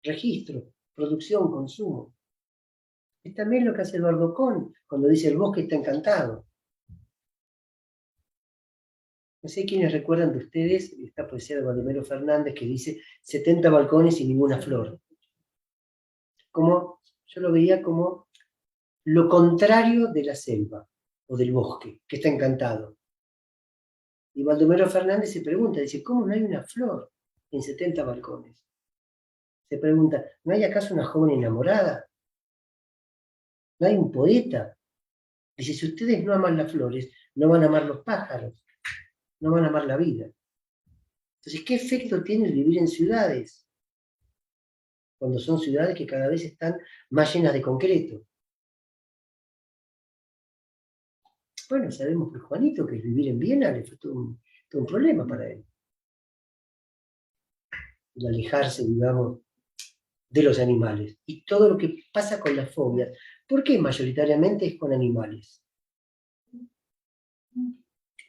registro, producción, consumo. Es también lo que hace Eduardo Kohn cuando dice el bosque está encantado. No sé quiénes recuerdan de ustedes esta poesía de Baldomero Fernández que dice 70 balcones y ninguna flor. Como, yo lo veía como lo contrario de la selva o del bosque, que está encantado. Y Baldomero Fernández se pregunta, dice, ¿cómo no hay una flor en 70 balcones? Se pregunta, ¿no hay acaso una joven enamorada? ¿No hay un poeta? Dice, si ustedes no aman las flores, no van a amar los pájaros, no van a amar la vida. Entonces, ¿qué efecto tiene el vivir en ciudades? Cuando son ciudades que cada vez están más llenas de concreto. Bueno, sabemos que Juanito, que vivir en Viena, le fue todo un problema para él. El alejarse, digamos, de los animales. Y todo lo que pasa con las fobias. ¿Por qué mayoritariamente es con animales?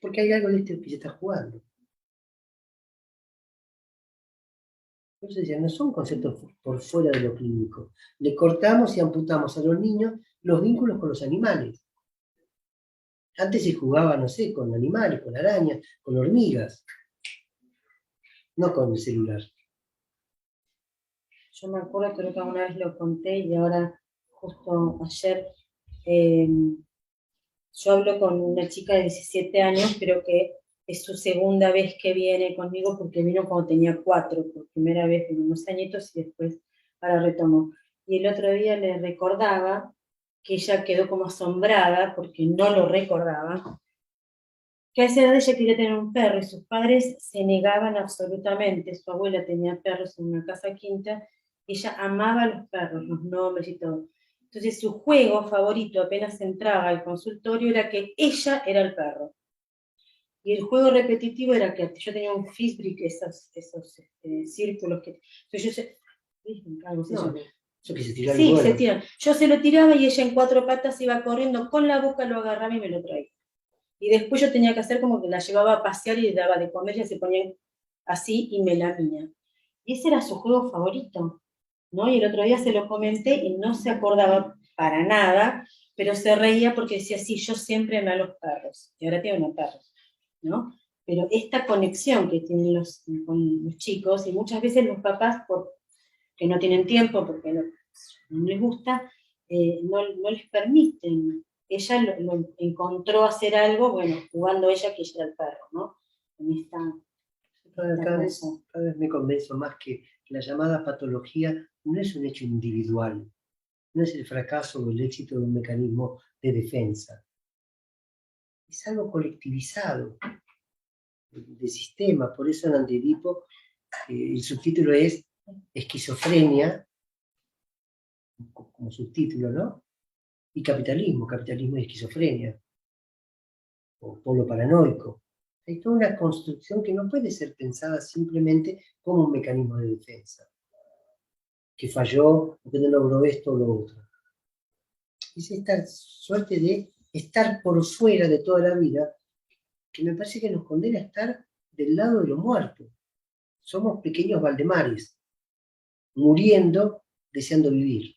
Porque hay algo de esto que se está jugando. Entonces decía, no son conceptos por fuera de lo clínico. Le cortamos y amputamos a los niños los vínculos con los animales. Antes se jugaba, no sé, con animales, con arañas, con hormigas, no con el celular. Yo me acuerdo, creo que una vez lo conté y ahora, justo ayer, yo hablo con una chica de 17 años, creo que es su segunda vez que viene conmigo porque vino cuando tenía 4, por primera vez en unos añitos y después ahora retomó. Y el otro día le recordaba que ella quedó como asombrada porque no lo recordaba, que a esa edad ella quería tener un perro y sus padres se negaban absolutamente. Su abuela tenía perros en una casa quinta y ella amaba a los perros, los nombres y todo. Entonces su juego favorito apenas entraba al consultorio era que ella era el perro. Y el juego repetitivo era que yo tenía un frisbee, esos círculos que... Entonces Eso que se tiraba sí, el se tiran. Yo se lo tiraba y ella en 4 patas iba corriendo con la boca, lo agarraba y me lo traía. Y después yo tenía que hacer como que la llevaba a pasear y le daba de comer, ella se ponía así y me lamía. Y ese era su juego favorito, ¿no? Y el otro día se lo comenté y no se acordaba para nada, pero se reía porque decía, sí, yo siempre amé a los perros, y ahora tiene unos perros, ¿no? Pero esta conexión que tienen con los chicos, y muchas veces los papás, que no tienen tiempo, porque no les gusta, no les permiten. Ella lo encontró hacer algo, bueno, jugando ella que ella era el perro, ¿no? En esta cada vez me convenzo más que la llamada patología no es un hecho individual, no es el fracaso o el éxito de un mecanismo de defensa. Es algo colectivizado, de sistema. Por eso en Antedipo el subtítulo es esquizofrenia, como subtítulo, ¿no? Y capitalismo y esquizofrenia, o polo paranoico. Hay toda una construcción que no puede ser pensada simplemente como un mecanismo de defensa, que falló, o que no logró esto o lo otro. Es esta suerte de estar por fuera de toda la vida, que me parece que nos condena a estar del lado de lo muerto. Somos pequeños Valdemares, muriendo, deseando vivir.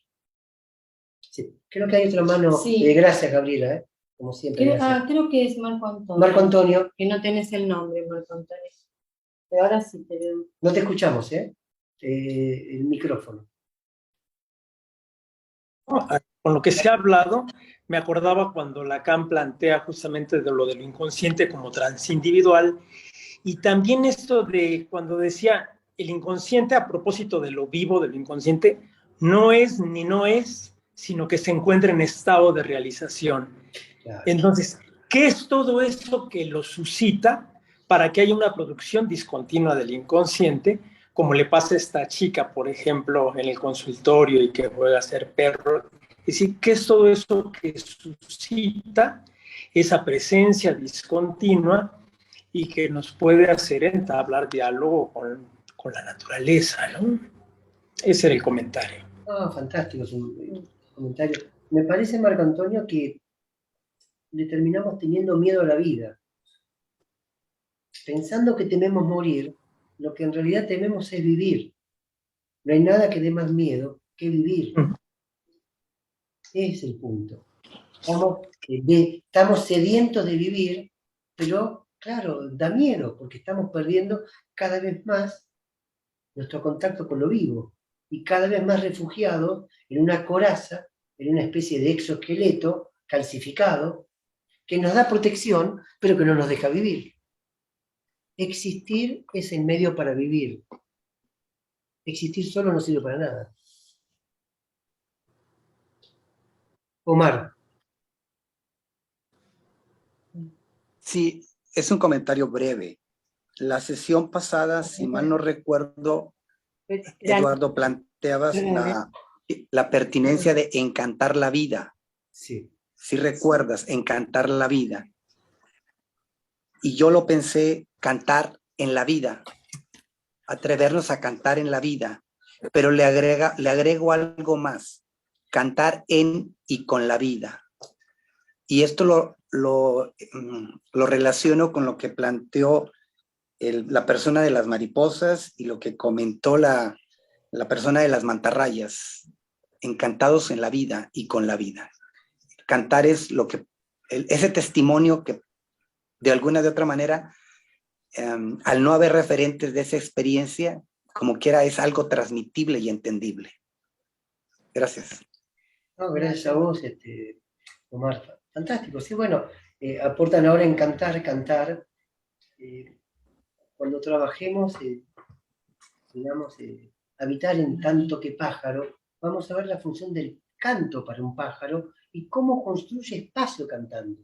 Sí, creo que hay otra mano. Sí. Gracias, Gabriela, como siempre. Creo que es Marco Antonio. Marco Antonio. Que no tenés el nombre, Marco Antonio. Pero ahora sí te veo. No te escuchamos, el micrófono. Con lo que se ha hablado, me acordaba cuando Lacan plantea justamente de lo del inconsciente como transindividual, y también esto de cuando decía el inconsciente, a propósito de lo vivo del inconsciente, no es ni no es, sino que se encuentra en estado de realización. Claro. Entonces, ¿qué es todo eso que lo suscita para que haya una producción discontinua del inconsciente, como le pasa a esta chica, por ejemplo, en el consultorio y que juega a ser perro, Es decir, ¿qué es todo eso que suscita esa presencia discontinua y que nos puede hacer entablar diálogo con la naturaleza, ¿no? Ese era el comentario. Ah, fantástico su comentario. Me parece, Marco Antonio, que le terminamos teniendo miedo a la vida. Pensando que tememos morir, lo que en realidad tememos es vivir. No hay nada que dé más miedo que vivir. Ese es el punto. Estamos sedientos de vivir, pero claro, da miedo, porque estamos perdiendo cada vez más nuestro contacto con lo vivo y cada vez más refugiados en una coraza, en una especie de exoesqueleto calcificado que nos da protección, pero que no nos deja vivir. Existir es el medio para vivir. Existir solo no sirve para nada. Omar. Sí, es un comentario breve. La sesión pasada, si mal no recuerdo, Eduardo, planteabas la pertinencia de encantar la vida. Sí. Si recuerdas, encantar la vida. Y yo lo pensé, cantar en la vida, atrevernos a cantar en la vida, pero le agrego algo más, cantar en y con la vida. Y esto lo relaciono con lo que planteó la persona de las mariposas y lo que comentó la persona de las mantarrayas, encantados en la vida y con la vida. Cantar es ese testimonio que de alguna de otra manera, al no haber referentes de esa experiencia, como quiera es algo transmitible y entendible. Gracias. No, gracias a vos, Omar. Fantástico. Sí, bueno, aportan ahora en cantar. Cuando trabajemos, digamos, habitar en tanto que pájaro, vamos a ver la función del canto para un pájaro y cómo construye espacio cantando.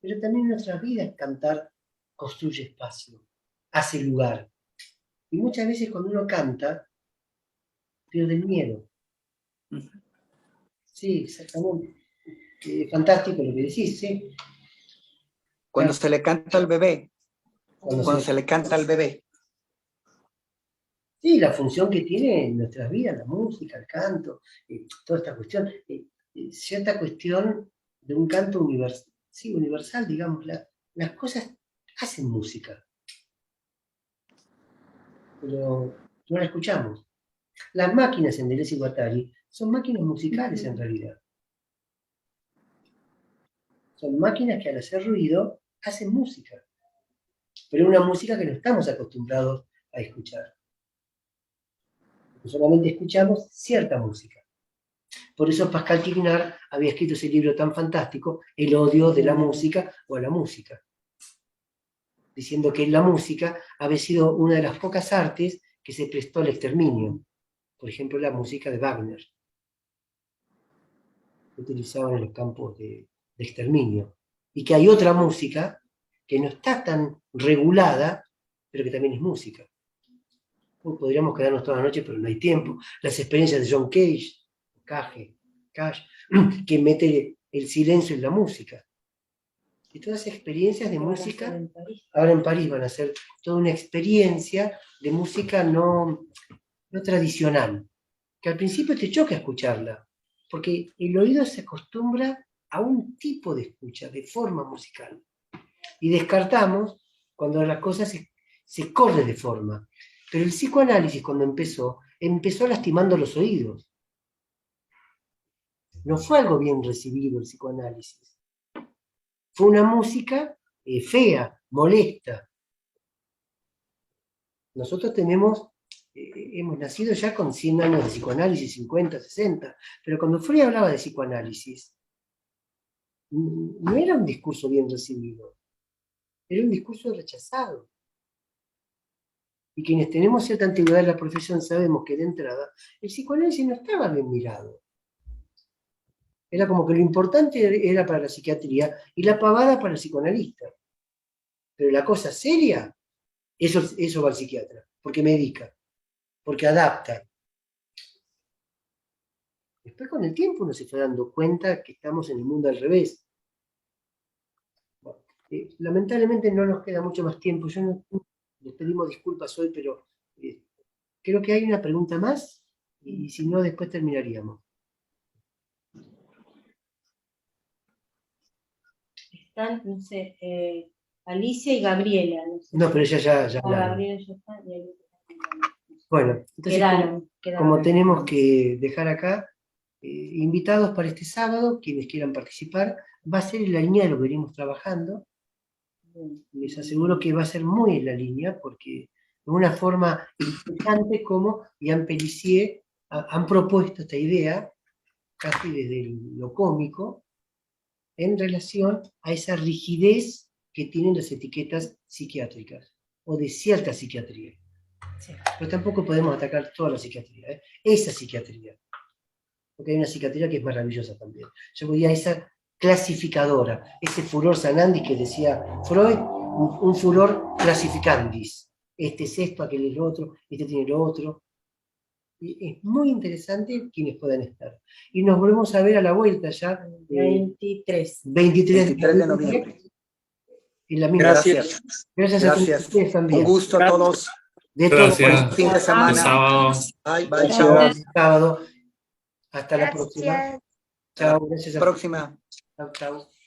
Pero también en nuestras vidas cantar construye espacio, hace lugar. Y muchas veces cuando uno canta, pierde el miedo. Sí, exactamente. Fantástico lo que decís, sí. Cuando se le canta al bebé, cuando se le canta al bebé. Sí, la función que tiene en nuestras vidas, la música, el canto, toda esta cuestión, cierta cuestión de un canto universal, digamos, las cosas hacen música, pero no la escuchamos. Las máquinas en Deleuze y Guattari son máquinas musicales en realidad. Son máquinas que al hacer ruido hacen música, pero una música que no estamos acostumbrados a escuchar. Solamente escuchamos cierta música. Por eso Pascal Quignard había escrito ese libro tan fantástico, El odio de la música o a la música, diciendo que la música había sido una de las pocas artes que se prestó al exterminio. Por ejemplo, la música de Wagner, utilizaban en los campos de exterminio. Y que hay otra música que no está tan regulada, pero que también es música. Podríamos quedarnos toda la noche, pero no hay tiempo. Las experiencias de John Cage, que mete el silencio en la música. Y todas esas experiencias de música, ahora en París van a ser toda una experiencia de música no tradicional, que al principio te choca escucharla, porque el oído se acostumbra a un tipo de escucha, de forma musical, y descartamos cuando las cosas se corre de forma. Pero el psicoanálisis cuando empezó lastimando los oídos. No fue algo bien recibido el psicoanálisis. Fue una música fea, molesta. Nosotros hemos nacido ya con 100 años de psicoanálisis, 50, 60, pero cuando Freud hablaba de psicoanálisis, no era un discurso bien recibido, era un discurso rechazado. Y quienes tenemos cierta antigüedad en la profesión sabemos que de entrada el psicoanálisis no estaba bien mirado. Era como que lo importante era para la psiquiatría y la pavada para el psicoanalista. Pero la cosa seria, eso va al psiquiatra, porque medica, porque adapta. Después con el tiempo uno se fue dando cuenta que estamos en el mundo al revés. Bueno, lamentablemente no nos queda mucho más tiempo. Les pedimos disculpas hoy, pero creo que hay una pregunta más y si no, después terminaríamos. Están, no sé, Alicia y Gabriela. No, pero ella ya hablaron. Gabriela ya está y Alicia también. Bueno, entonces Quedaron. como tenemos que dejar acá invitados para este sábado, quienes quieran participar, va a ser en la línea de lo que venimos trabajando. Les aseguro que va a ser muy en la línea, porque de una forma interesante como Ian Pellissier han propuesto esta idea, casi desde lo cómico, en relación a esa rigidez que tienen las etiquetas psiquiátricas, o de cierta psiquiatría. Sí. Pero tampoco podemos atacar toda la psiquiatría, esa psiquiatría. Porque hay una psiquiatría que es maravillosa también. Yo voy a esa clasificadora, ese furor sanandis que decía Freud, un furor clasificandis. Este es esto, aquel es lo otro, este tiene lo otro. Y es muy interesante quienes puedan estar. Y nos volvemos a ver a la vuelta ya. 23 de noviembre. En la misma. Gracias. Gracias a ustedes también. Un gusto a todos. De todo Gracias. Fin de semana. Buen sábado. Bye, bye, Gracias. chao. sábado. Hasta la próxima. Chao, gracias a Próxima. Chao, chao.